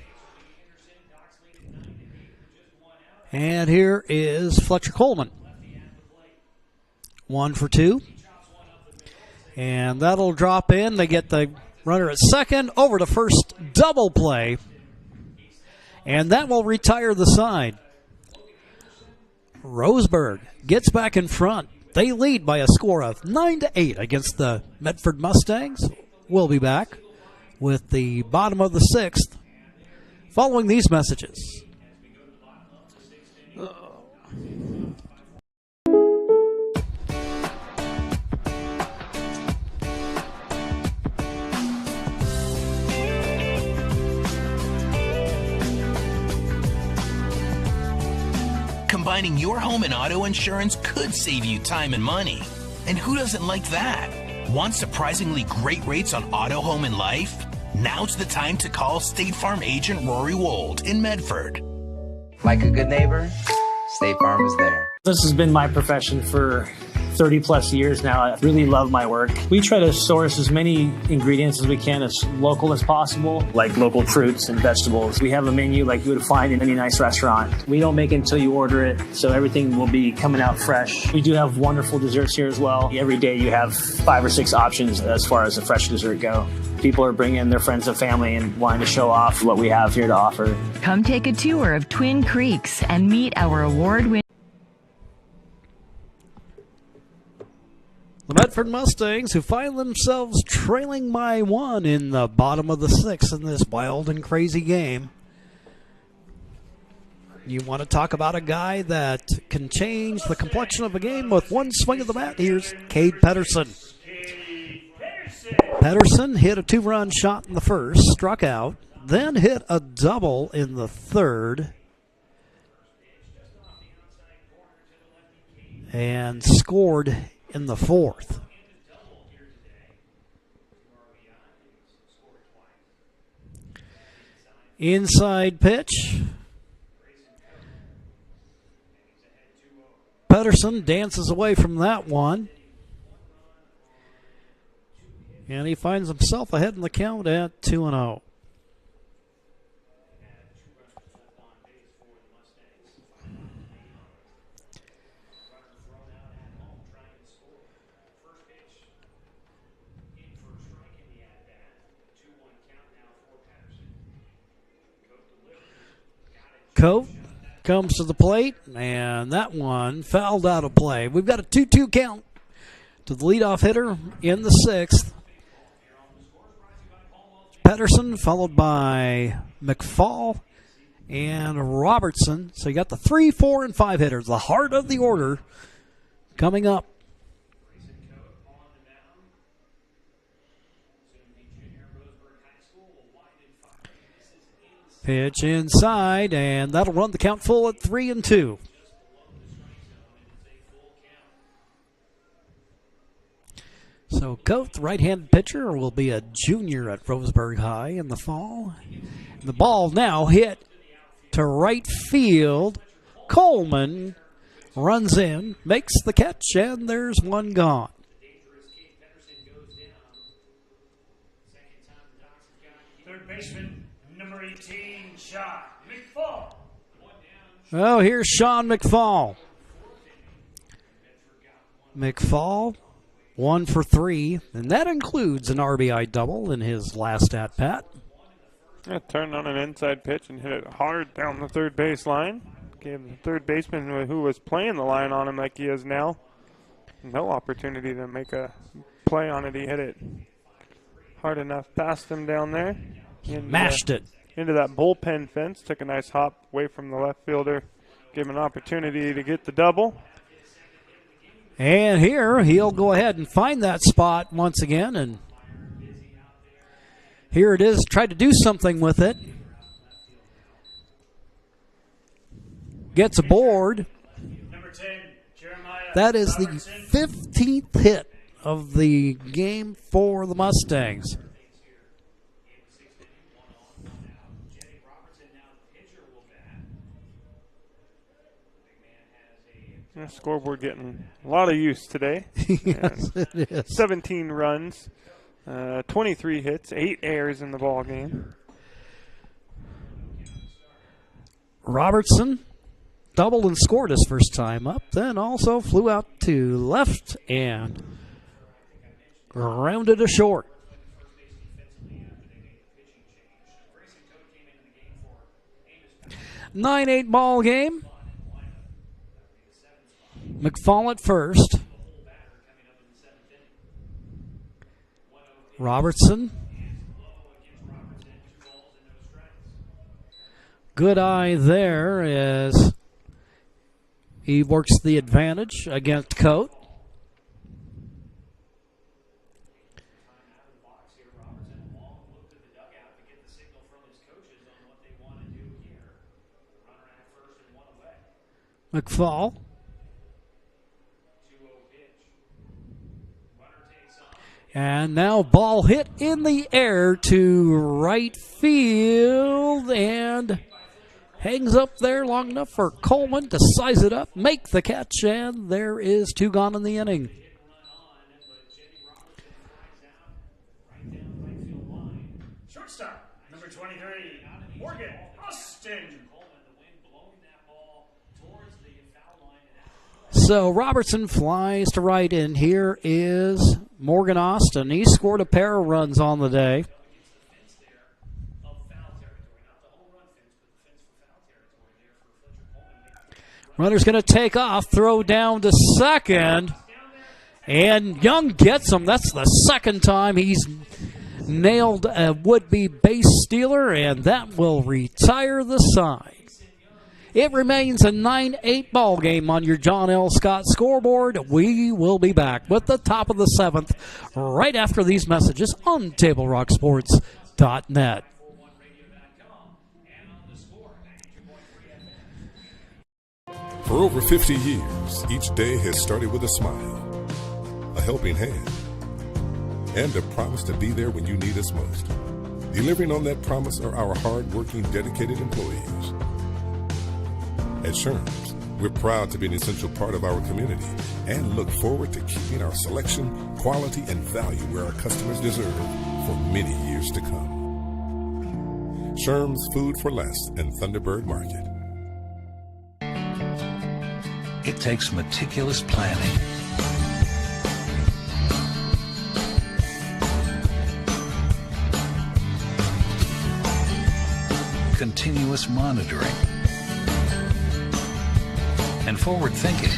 And here is Fletcher Coleman. 1 for 2. And that'll drop in. They get the runner at second over to first, double play. And that will retire the side. Roseburg gets back in front. They lead by a score of 9-8 against the Medford Mustangs. We'll be back with the bottom of the sixth following these messages.
Combining your home and auto insurance could save you time and money. And who doesn't like that? Want surprisingly great rates on auto, home, and life? Now's the time to call State Farm agent Rory Wold in Medford.
Like a good neighbor, State Farm is there.
This has been my profession for 30 plus years now. I really love my work. We try to source as many ingredients as we can, as local as possible, like local fruits and vegetables. We have a menu like you would find in any nice restaurant. We don't make it until you order it, so everything will be coming out fresh. We do have wonderful desserts here as well. Every day you have 5 or 6 options as far as a fresh dessert go. People are bringing their friends and family and wanting to show off what we have here to offer.
Come take a tour of Twin Creeks and meet our award-winning
The Medford Mustangs, who find themselves trailing by 1 in the bottom of the sixth in this wild and crazy game. You want to talk about a guy that can change the complexion of a game with one swing of the bat? Here's Cade Pedersen. Pedersen hit a 2-run shot in the first, struck out, then hit a double in the third, and scored in the fourth. Inside pitch. Pedersen dances away from that one. And he finds himself ahead in the count at 2-0. Cope comes to the plate, and that one fouled out of play. We've got a 2-2 count to the leadoff hitter in the sixth. Pedersen, followed by McFall and Robertson. So you got the 3, 4, and 5 hitters, the heart of the order coming up. Pitch inside, and that'll run the count full at 3-2. So Coate, the right-handed pitcher, will be a junior at Roseburg High in the fall. The ball now hit to right field. Coleman runs in, makes the catch, and there's one gone.
Third baseman, number 18, Sean McFall.
Oh, here's Sean McFall. McFall, 1 for 3, and that includes an RBI double in his last at-bat.
Yeah, turned on an inside pitch and hit it hard down the third base line. Gave the third baseman who was playing the line on him like he is now no opportunity to make a play on it. He hit it hard enough past him down there.
Mashed it
into that bullpen fence. Took a nice hop away from the left fielder. Gave him an opportunity to get the double.
And here he'll go ahead and find that spot once again. And here it is. Tried to do something with it. Gets aboard.
Number 10, Jeremiah.
That is the
Robertson.
15th hit of the game for the Mustangs.
The scoreboard getting a lot of use today.
Yes, it is.
17 runs, 23 hits, 8 errors in the ball game.
Robertson doubled and scored his first time up, then also flew out to left and grounded a short. 9-8 ball game. McFall at first. Robertson. Good eye there as he works the advantage against Coate. McFall. And now ball hit in the air to right field and hangs up there long enough for Coleman to size it up, make the catch, and there is 2 gone in the inning.
Shortstop, number 23, Morgan Austin.
So Robertson flies to right, and here is Morgan Austin. He scored a pair of runs on the day. Runner's going to take off, throw down to second, and Young gets him. That's the second time he's nailed a would-be base stealer, and that will retire the side. It remains a 9-8 ball game on your John L. Scott scoreboard. We will be back with the top of the 7th right after these messages on TableRockSports.net.
For over 50 years, each day has started with a smile, a helping hand, and a promise to be there when you need us most. Delivering on that promise are our hard-working, dedicated employees. At Sherms, we're proud to be an essential part of our community and look forward to keeping our selection, quality, and value where our customers deserve for many years to come. Sherms Food for Less and Thunderbird Market.
It takes meticulous planning, continuous monitoring, and forward thinking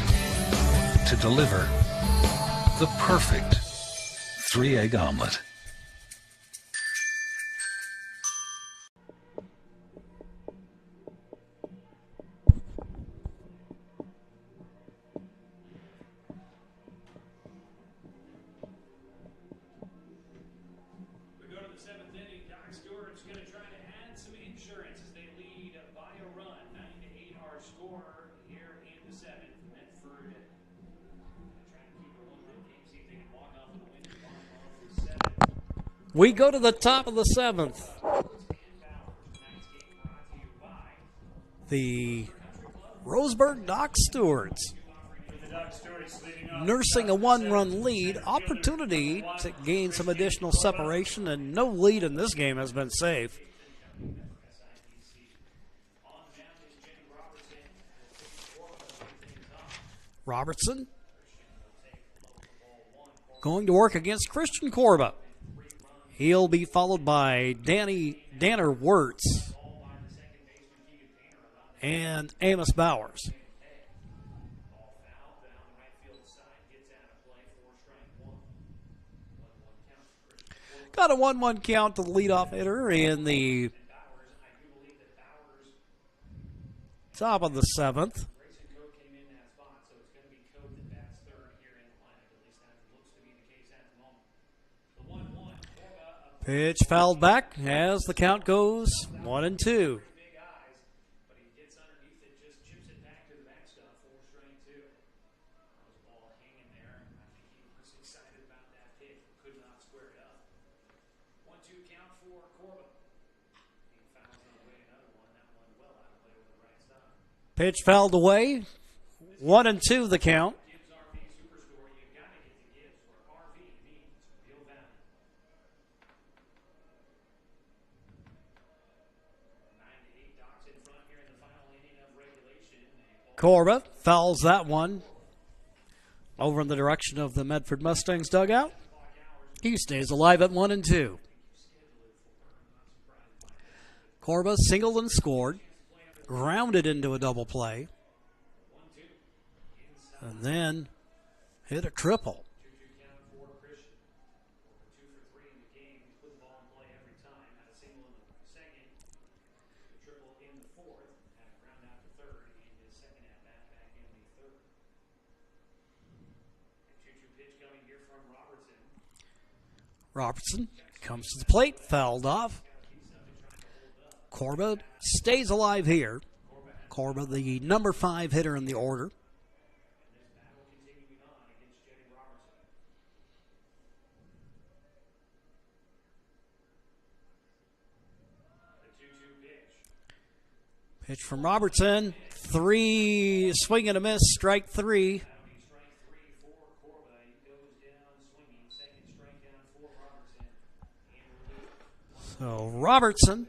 to deliver the perfect 3-egg omelet.
We go to the top of the 7th. The Roseburg Dock Stewards nursing a 1-run lead, opportunity to gain some additional separation, and no lead in this game has been safe. Robertson going to work against Christian Corba. He'll be followed by Danner Wirtz and Amos Bowers. Got a 1-1 count to the leadoff hitter in the top of the 7th. Pitch fouled back as the count goes 1-2. Pitch fouled away. 1-2 the count. Corba fouls that one over in the direction of the Medford Mustangs dugout. He stays alive at 1-2. Corba singled and scored, grounded into a double play, and then hit a triple. Robertson comes to the plate, fouled off. Corba stays alive here. Corba, the number 5 hitter in the order. Pitch from Robertson. 3, swing and a miss, strike 3. So Robertson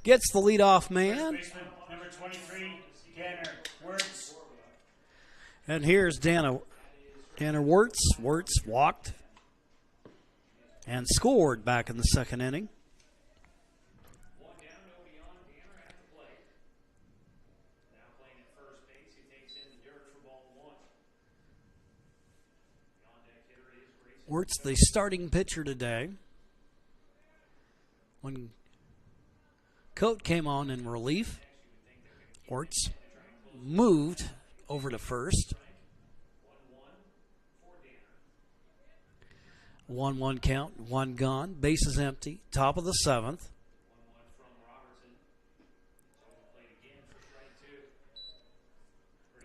gets the leadoff man.
Number 23, Tanner Wirtz.
And here's Tanner Wirtz. Wirtz walked and scored back in the second inning. Wirtz, the starting pitcher today. When Coate came on in relief, Wirtz moved over to first. 1-1 count, 1 gone, bases empty, top of the 7th.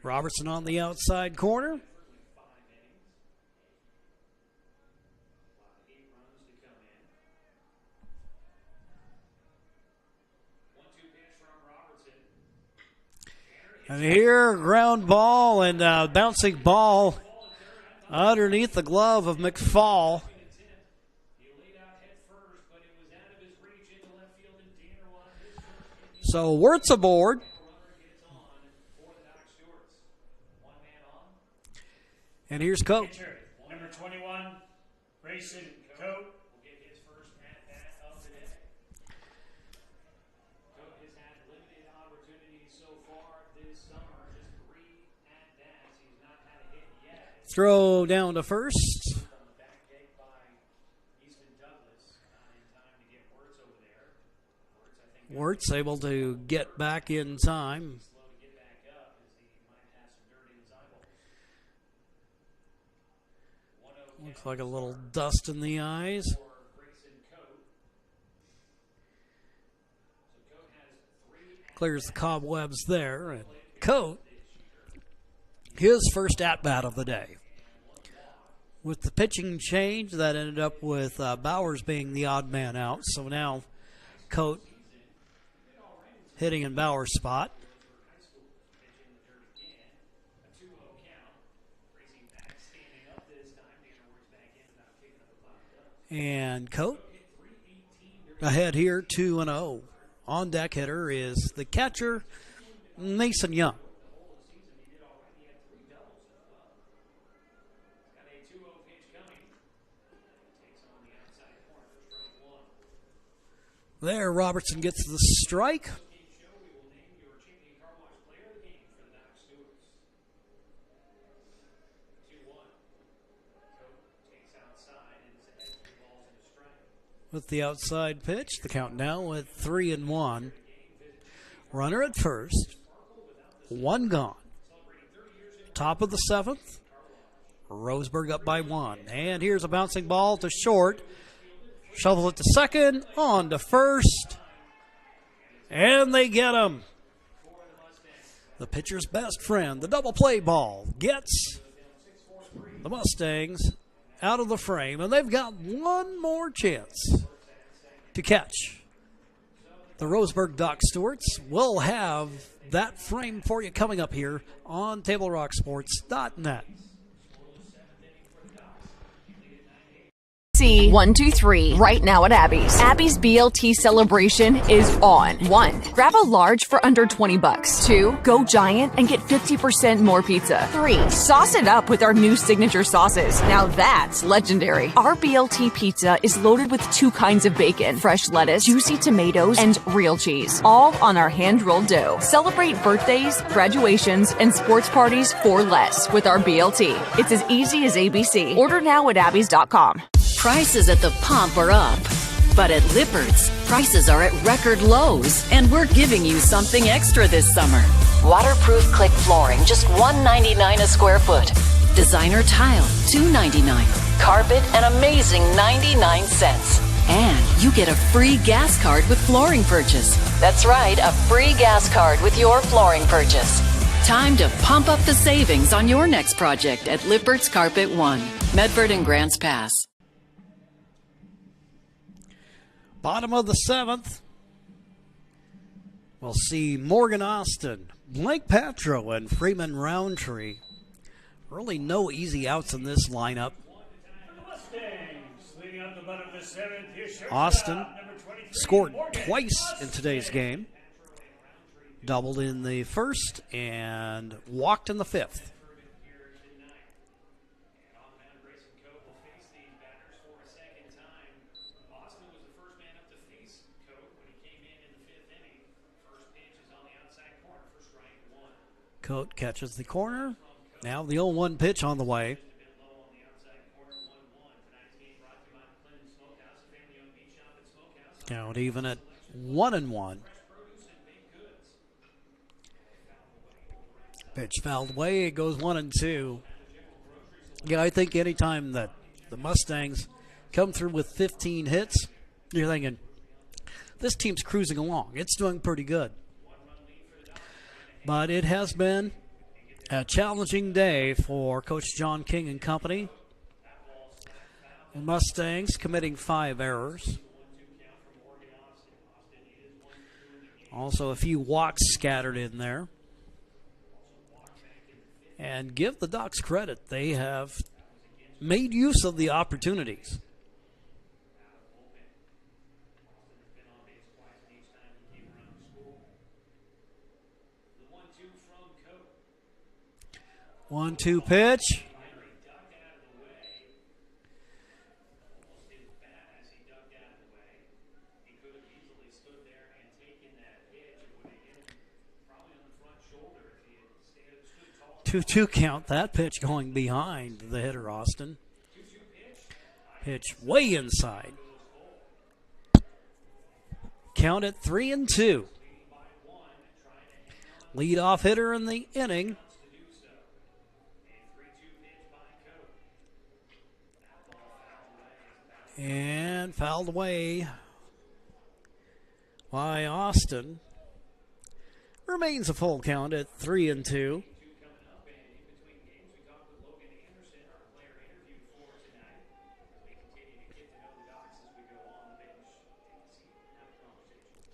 Robertson on the outside corner. And here, ground ball and bouncing ball underneath the glove of McFall. So Wirtz aboard. And here's Coate.
Number 21, Grayson Coate.
Throw down to first. Wirtz able to get back in time. Looks like a little dust in the eyes. Clears the cobwebs there. And Coate, his first at-bat of the day. With the pitching change, that ended up with Bowers being the odd man out. So now Coate hitting in Bowers' spot. And Coate ahead here, 2-0. On deck hitter is the catcher, Mason Young. There, Robertson gets the strike. With the outside pitch, the count now at 3-1. Runner at first, 1 gone. Top of the 7th, Roseburg up by 1. And here's a bouncing ball to short. Shovel it to second, on to first, and they get him. The pitcher's best friend, the double play ball, gets the Mustangs out of the frame, and they've got one more chance to catch the Roseburg Dock Stewarts. We'll have that frame for you coming up here on TableRockSports.net.
ABC 123 right now at Abby's. Abby's BLT celebration is on. 1. Grab a large for under $20. 2. Go giant and get 50% more pizza. 3. Sauce it up with our new signature sauces. Now that's legendary. Our BLT pizza is loaded with 2 kinds of bacon, fresh lettuce, juicy tomatoes, and real cheese, all on our hand-rolled dough. Celebrate birthdays, graduations, and sports parties for less with our BLT. It's as easy as ABC. Order now at abbys.com.
Prices at the pump are up. But at Lippert's, prices are at record lows, and we're giving you something extra this summer. Waterproof click flooring, just $1.99 a square foot. Designer tile, $2.99. Carpet, an amazing 99 cents. And you get a free gas card with flooring purchase. That's right, a free gas card with your flooring purchase. Time to pump up the savings on your next project at Lippert's Carpet One, Medford and Grants Pass.
Bottom of the 7th. We'll see Morgan Austin, Blake Patro, and Freeman Roundtree. Really no easy outs in this lineup. Austin scored twice in today's game. Doubled in the first and walked in the 5th. Coate catches the corner. Now the 0-1 pitch on the way. Count even at 1-1. Pitch fouled away. It goes 1-2. Yeah, I think anytime that the Mustangs come through with 15 hits, you're thinking, this team's cruising along. It's doing pretty good. But it has been a challenging day for Coach John King and company. The Mustangs committing 5 errors. Also a few walks scattered in there. And give the Ducks credit. They have made use of the opportunities. One-two pitch. Two count. That pitch going behind the hitter, Austin. Pitch way inside. Count at 3-2. Leadoff hitter in the inning. And fouled away by Austin. Remains a full count at 3-2.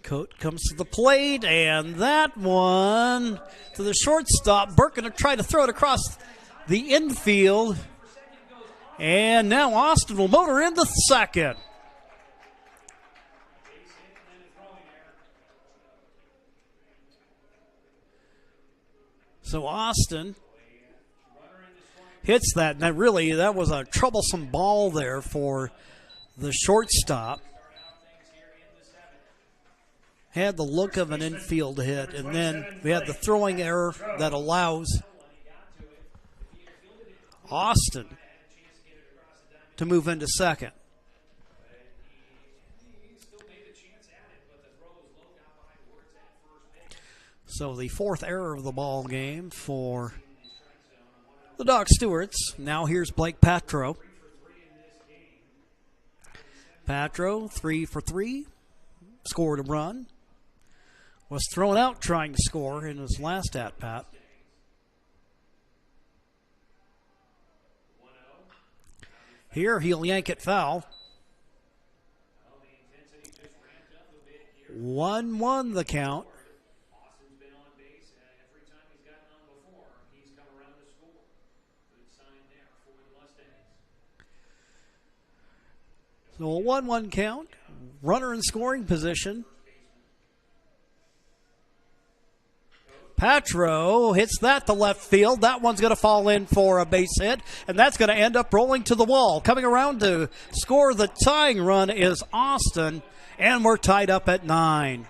Coate comes to the plate, and that one to the shortstop. Burke going to try to throw it across the infield. And now Austin will motor into second. So Austin hits that. And that was a troublesome ball there for the shortstop. Had the look of an infield hit, and then we had the throwing error that allows Austin to move into second. So the 4th error of the ball game for the Doc Stewarts. Now here's Blake Patro. Patro, 3 for 3, scored a run. Was thrown out trying to score in his last at-bat. Here he'll yank it foul. 1-1 the count. So a 1-1 count. Runner in scoring position. Patro hits that to left field. That one's going to fall in for a base hit, and that's going to end up rolling to the wall. Coming around to score the tying run is Austin, and we're tied up at 9.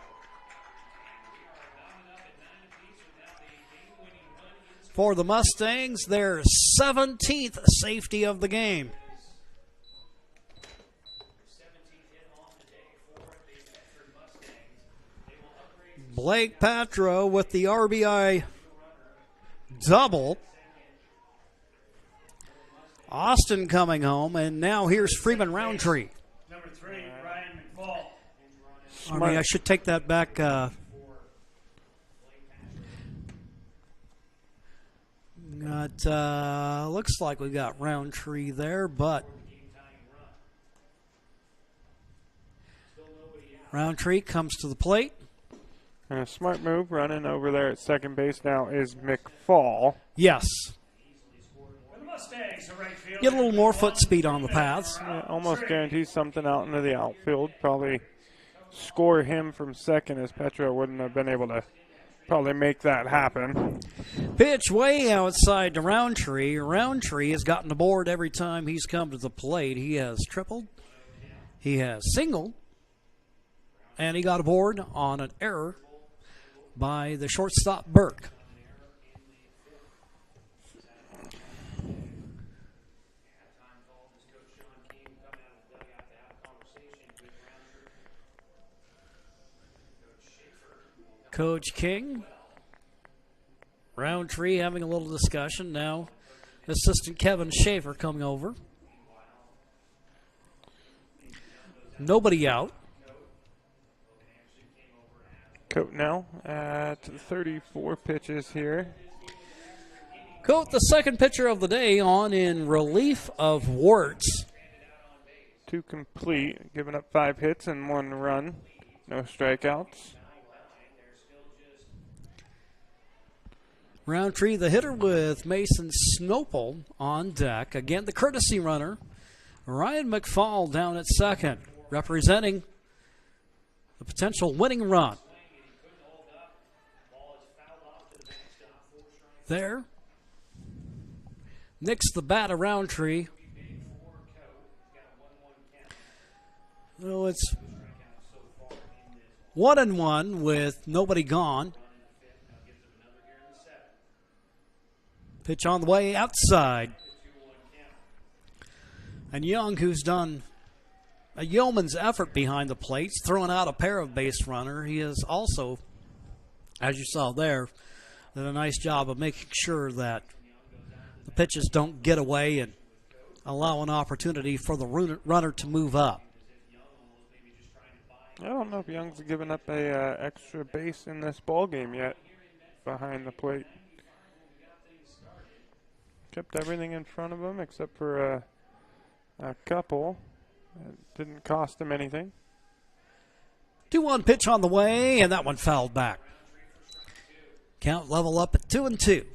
For the Mustangs, their 17th safety of the game. Blake Patro with the RBI double. Austin coming home, and now here's Freeman Roundtree.
Number 3, Ryan McFall.
I should take that back. Looks like we got Roundtree there, but Roundtree comes to the plate.
And a smart move running over there at second base now is McFall.
Yes.
For the Mustangs, the right field.
Get a little more foot speed on the paths.
Yeah, almost guarantees something out into the outfield. Probably score him from second, as Petro wouldn't have been able to probably make that happen.
Pitch way outside to Roundtree. Roundtree has gotten the board every time he's come to the plate. He has tripled. He has singled. And he got aboard on an error by the shortstop, Burke. Coach King, Roundtree having a little discussion. Now assistant Kevin Schaefer coming over. Nobody out.
Coat now at 34 pitches here.
Coat, the second pitcher of the day, on in relief of Wirtz.
2 complete, giving up 5 hits and 1 run. No strikeouts.
Roundtree, the hitter, with Mason Snopel on deck. Again, the courtesy runner, Ryan McFall, down at second, representing the potential winning run. There. Nicks the bat of Roundtree. So it's 1-1 with nobody gone. Pitch on the way outside. And Young, who's done a yeoman's effort behind the plates, throwing out a pair of base runner. He is also, as you saw there, did a nice job of making sure that the pitches don't get away and allow an opportunity for the runner to move up.
I don't know if Young's given up a extra base in this ball game yet behind the plate. Kept everything in front of him except for a couple. It didn't cost him anything.
2-1 pitch on the way, and that one fouled back. Count level up at 2-2.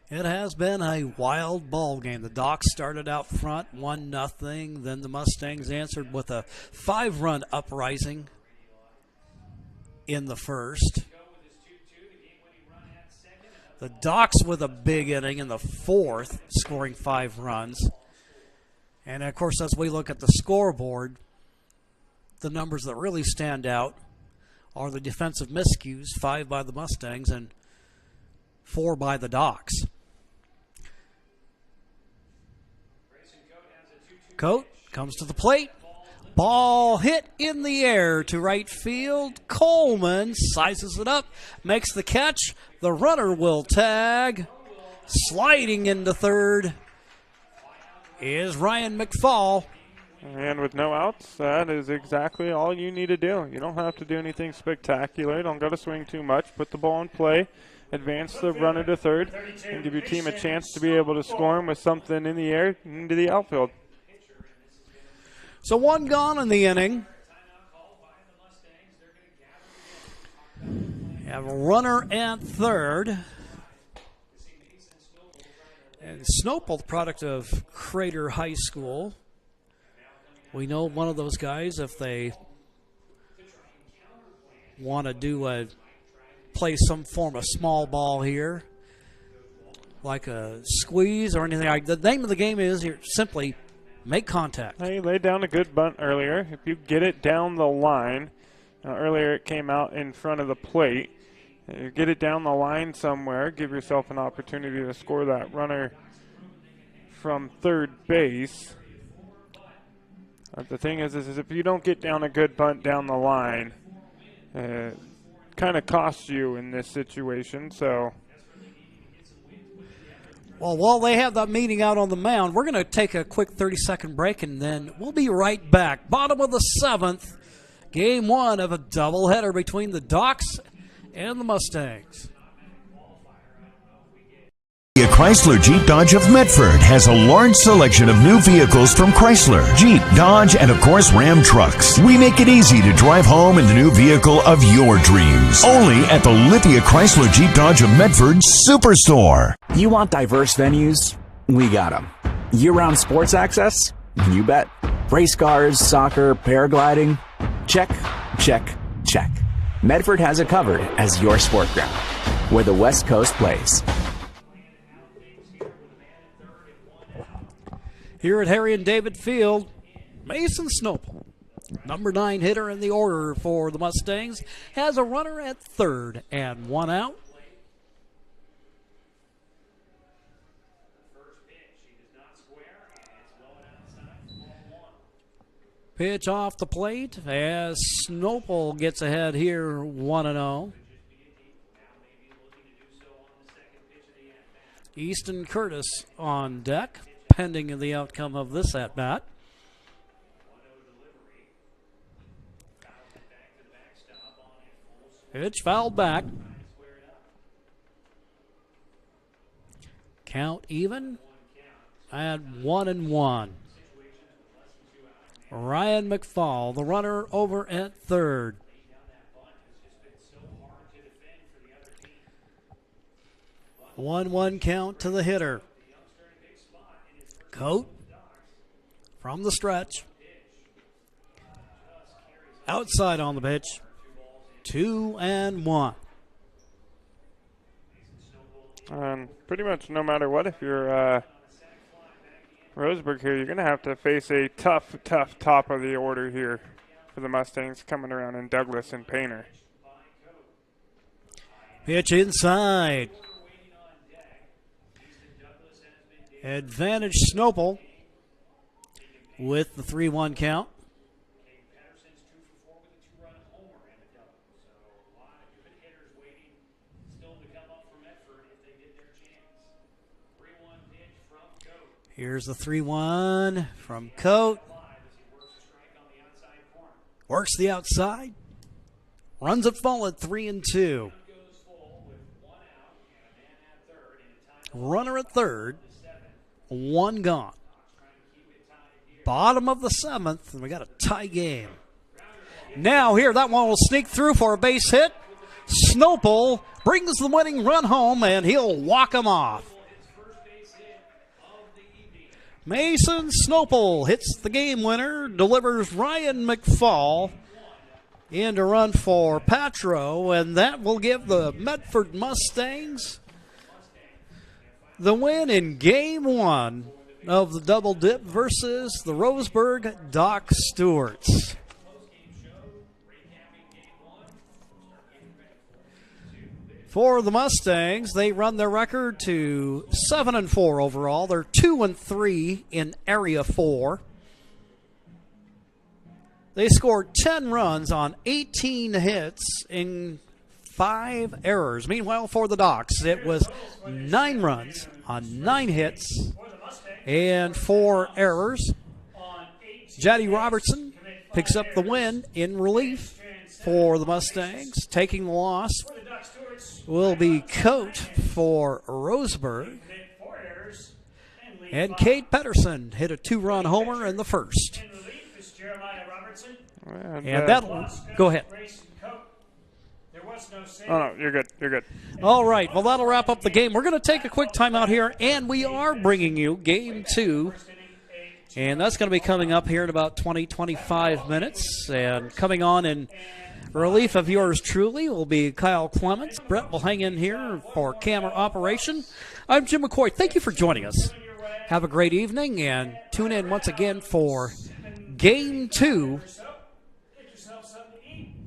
It has been a wild ball game. The Docs started out front 1-0. Then the Mustangs answered with a 5-run uprising in the first. The Docs with a big inning in the fourth, scoring 5 runs. And, of course, as we look at the scoreboard, the numbers that really stand out are the defensive miscues, 5 by the Mustangs and 4 by the Docs. Coat comes to the plate. Ball hit in the air to right field. Coleman sizes it up, makes the catch. The runner will tag. Sliding into third is Ryan McFall.
And with no outs, that is exactly all you need to do. You don't have to do anything spectacular. Don't got to swing too much. Put the ball in play. Advance the runner to third. And give your team a chance to be able to score him with something in the air into the outfield.
So 1 gone in the inning. Have a runner at third. And Snopel, the product of Crater High School. We know one of those guys, if they want to play some form of small ball here, like a squeeze or anything like that. The name of the game is here simply make contact.
He laid down a good bunt earlier. If you get it down the line, earlier it came out in front of the plate. You get it down the line somewhere, give yourself an opportunity to score that runner from third base. The thing is if you don't get down a good bunt down the line, it kind of costs you in this situation. So,
well, while they have that meeting out on the mound, we're going to take a quick 30-second break, and then we'll be right back. Bottom of the 7th, game 1 of a doubleheader between the Docs and the Mustangs.
Chrysler Jeep Dodge of Medford has a large selection of new vehicles from Chrysler, Jeep, Dodge, and of course Ram trucks. We make it easy to drive home in the new vehicle of your dreams. Only at the Lithia Chrysler Jeep Dodge of Medford Superstore.
You want diverse venues? We got them. Year-round sports access? You bet. Race cars, soccer, paragliding? Check, check, check. Medford has it covered as your sport ground, where the West Coast plays.
Here at Harry and David Field, Mason Snopel, number 9 hitter in the order for the Mustangs, has a runner at third and 1 out. Pitch off the plate as Snopel gets ahead here 1-0. Easton Curtis on deck, pending the outcome of this at-bat. Pitch fouled back. Count even at 1-1. Ryan McFall, the runner over at third. One count to the hitter. Coat from the stretch. Outside on the pitch. 2-1.
Pretty much no matter what, if you're Roseburg here, you're going to have to face a tough top of the order here for the Mustangs coming around in Douglas and Painter.
Pitch inside. Advantage Snopel with the 3-1 count. Here's the 3-1 from Coat. Works the outside. Runs it full at 3-2. Runner at third. 1 gone. Bottom of the 7th, and we got a tie game. Now here, that one will sneak through for a base hit. Snopel brings the winning run home, and he'll walk him off. Mason Snopel hits the game winner, delivers Ryan McFall in to run for Patro, and that will give the Medford Mustangs the win in Game 1 of the Double Dip versus the Roseburg Doc Stewarts. For the Mustangs, they run their record to 7-4 overall. They're 2-3 in Area 4. They scored 10 runs on 18 hits in 5 errors. Meanwhile, for the Docs, it was 9 runs on 9 hits and 4 errors. Jaddy Robertson picks up the win in relief for the Mustangs. Taking the loss will be Coat for Roseburg. And Cade Pedersen hit a 2-run homer in the first. And that'll go ahead.
Oh, no, you're good. You're good.
All right, well, that'll wrap up the game. We're going to take a quick timeout here, and we are bringing you Game 2. And that's going to be coming up here in about 20, 25 minutes. And coming on in relief of yours truly will be Kyle Clements. Brett will hang in here for camera operation. I'm Jim McCoy. Thank you for joining us. Have a great evening, and tune in once again for Game 2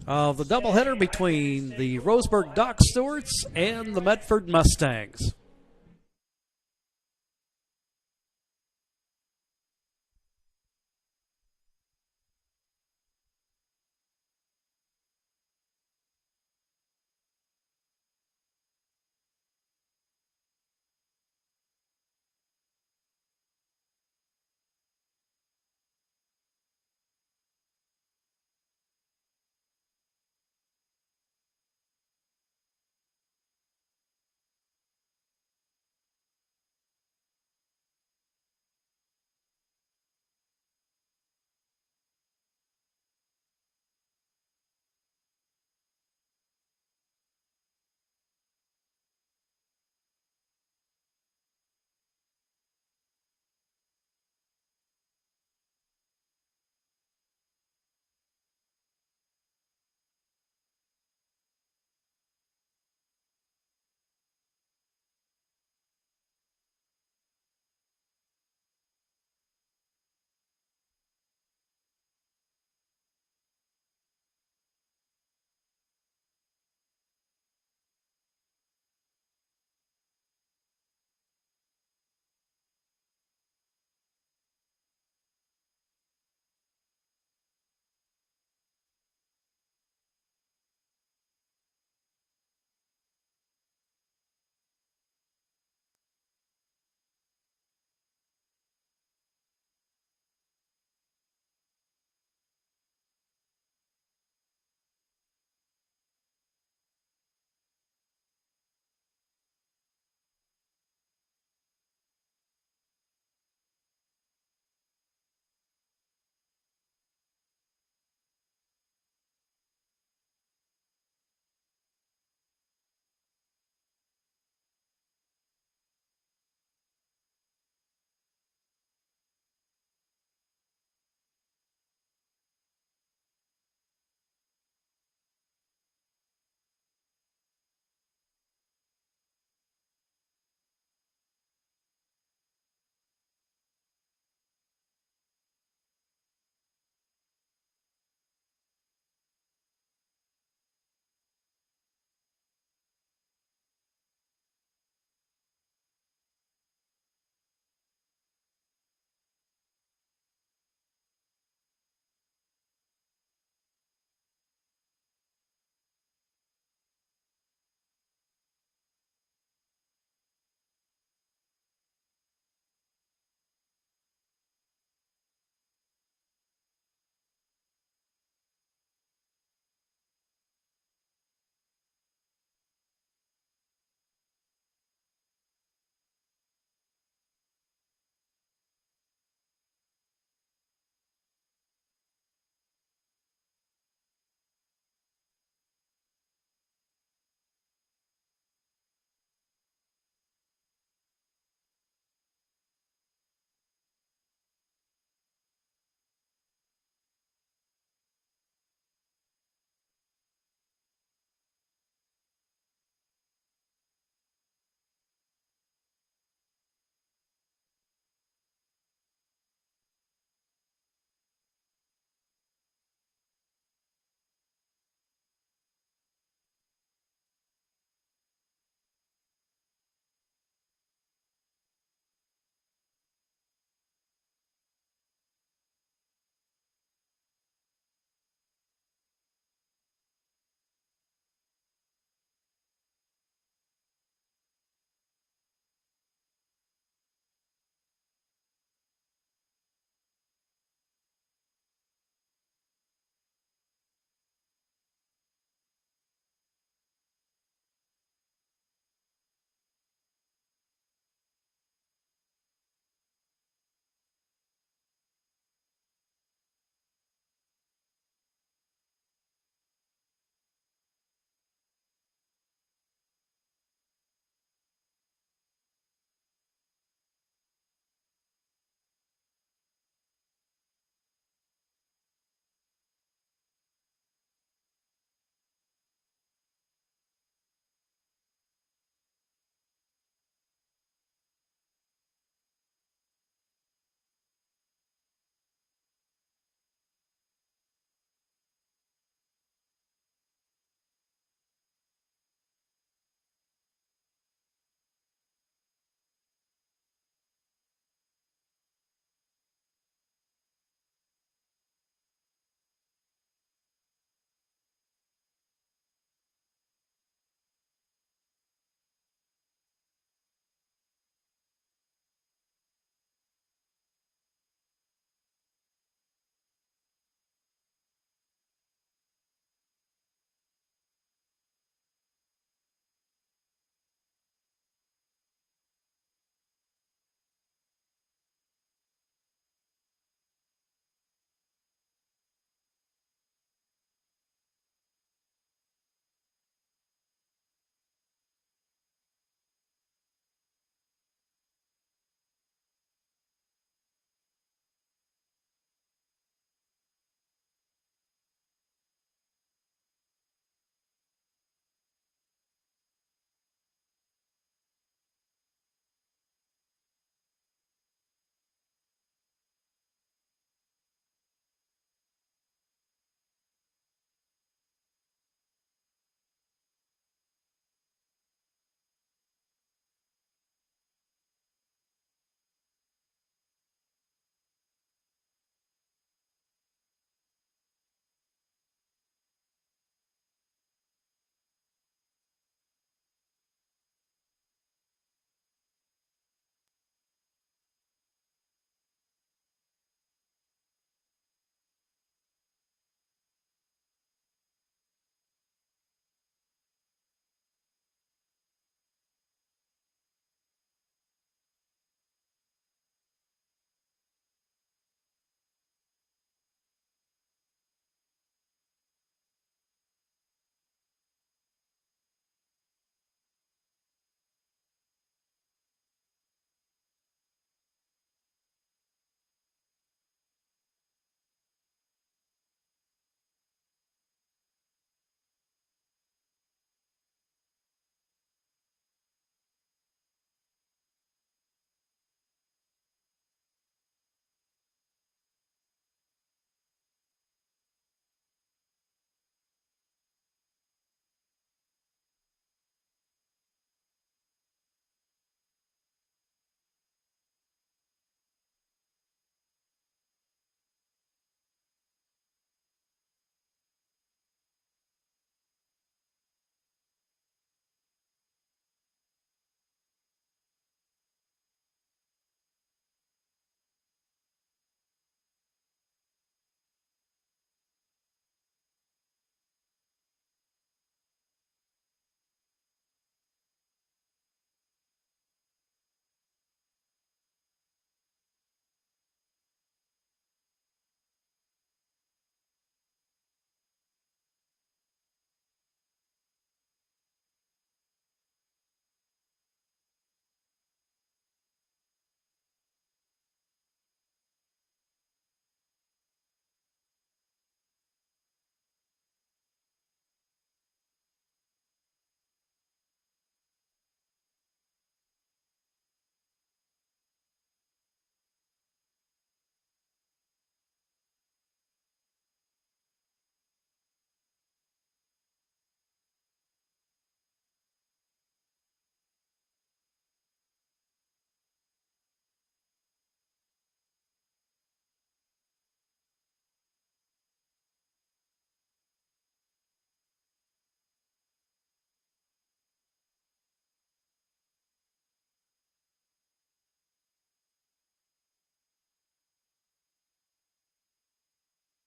of the doubleheader between the Roseburg Dock Stewards and the Medford Mustangs.